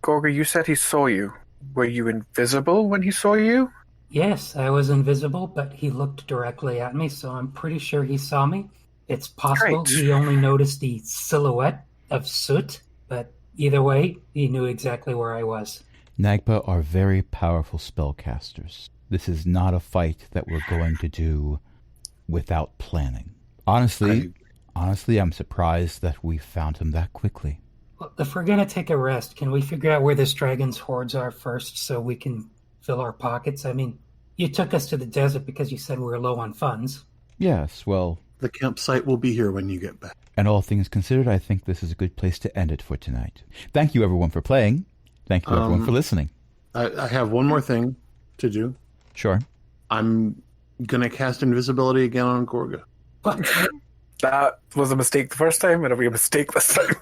Gorga, you said he saw you. Were you invisible when he saw you? Yes, I was invisible, but he looked directly at me, so I'm pretty sure he saw me. It's possible Great. he only noticed the silhouette of soot, but either way, he knew exactly where I was. Nagpa are very powerful spellcasters. This is not a fight that we're going to do without planning. Honestly, I'm surprised that we found him that quickly. Well, if we're going to take a rest, can we figure out where this dragon's hordes are first so we can fill our pockets? I mean, you took us to the desert because you said we were low on funds. Yes, well, The campsite will be here when you get back. and all things considered, I think this is a good place to end it for tonight. Thank you, everyone, for playing. Thank you, everyone, for listening. I have one more thing to do. Sure. I'm going to cast invisibility again on Gorga. What? That was a mistake the first time, and it'll be a mistake this time.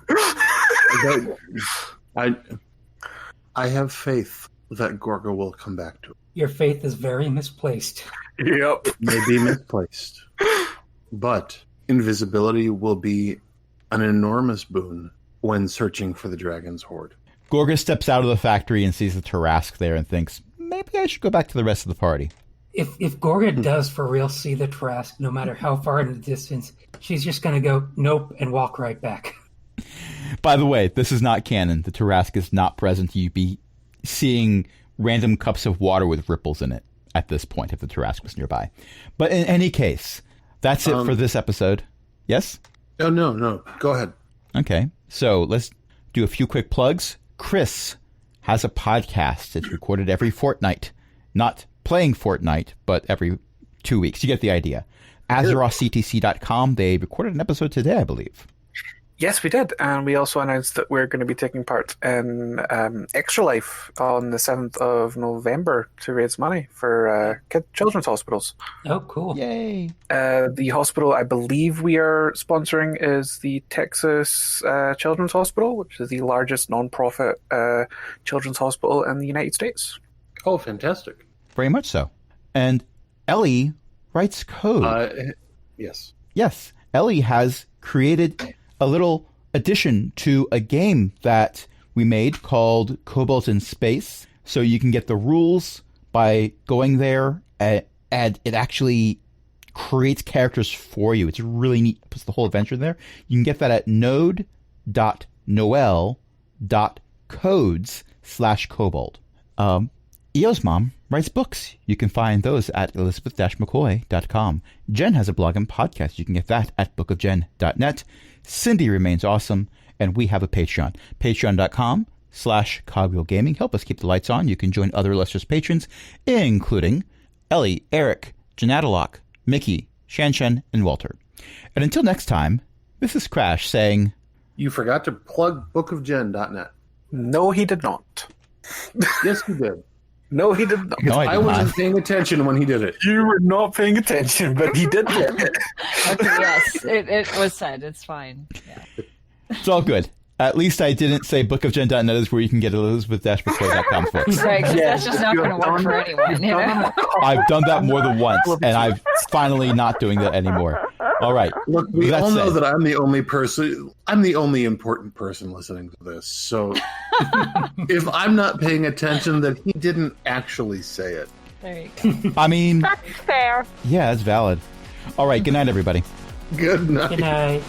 I have faith that Gorga will come back to it. Your faith is very misplaced. Yep. May be misplaced, but invisibility will be an enormous boon when searching for the dragon's horde. Gorga steps out of the factory and sees the Tarask there and thinks, maybe I should go back to the rest of the party. If Gorga does for real see the Trask, no matter how far in the distance, she's just going to go, nope, and walk right back. By the way, this is not canon. The Tarrasque is not present. You'd be seeing random cups of water with ripples in it at this point if the Tarrasque was nearby. But in any case, that's it for this episode. Yes? Oh, no. Go ahead. Okay. So let's do a few quick plugs. Chris has a podcast. It's recorded every fortnight. Not playing Fortnite, but every 2 weeks. You get the idea. AzerothCTC.com. They recorded an episode today, I believe. Yes, we did. And we also announced that we're going to be taking part in Extra Life on the 7th of November to raise money for children's hospitals. Oh, cool. Yay. The hospital I believe we are sponsoring is the Texas Children's Hospital, which is the largest non-profit children's hospital in the United States. Oh, fantastic. Very much so. And Ellie writes code. Yes. Yes. Ellie has created a little addition to a game that we made called Kobolds in Space. So you can get the rules by going there, and it actually creates characters for you. It's really neat. It puts the whole adventure there. You can get that at node.noel.codes/kobold. EO's mom writes books. You can find those at elizabeth-mccoy.com. Jen has a blog and podcast. You can get that at bookofjen.net. Cindy remains awesome, and we have a Patreon. Patreon.com/cogwheelgaming. Help us keep the lights on. You can join other illustrious patrons, including Ellie, Eric, Janatalock, Mickey, Shanshan, and Walter. And until next time, this is Crash saying... You forgot to plug bookofjen.net. No, he did not. Yes, he did. No, he did not. No, I wasn't paying attention when he did it. You were not paying attention, but he did it. Okay, yes, it was said. It's fine. Yeah. It's all good. At least I didn't say bookofgen.net is where you can get elizabeth-mccoy.com, folks. Right, because that's just not going to work for anyone. You know? I've done that more than once, and I'm finally not doing that anymore. All right. Look, we all know that I'm the only important person listening to this. So if I'm not paying attention, that he didn't actually say it. There you go. I mean... That's fair. Yeah, that's valid. All right. Good night, everybody. Good night. Good night.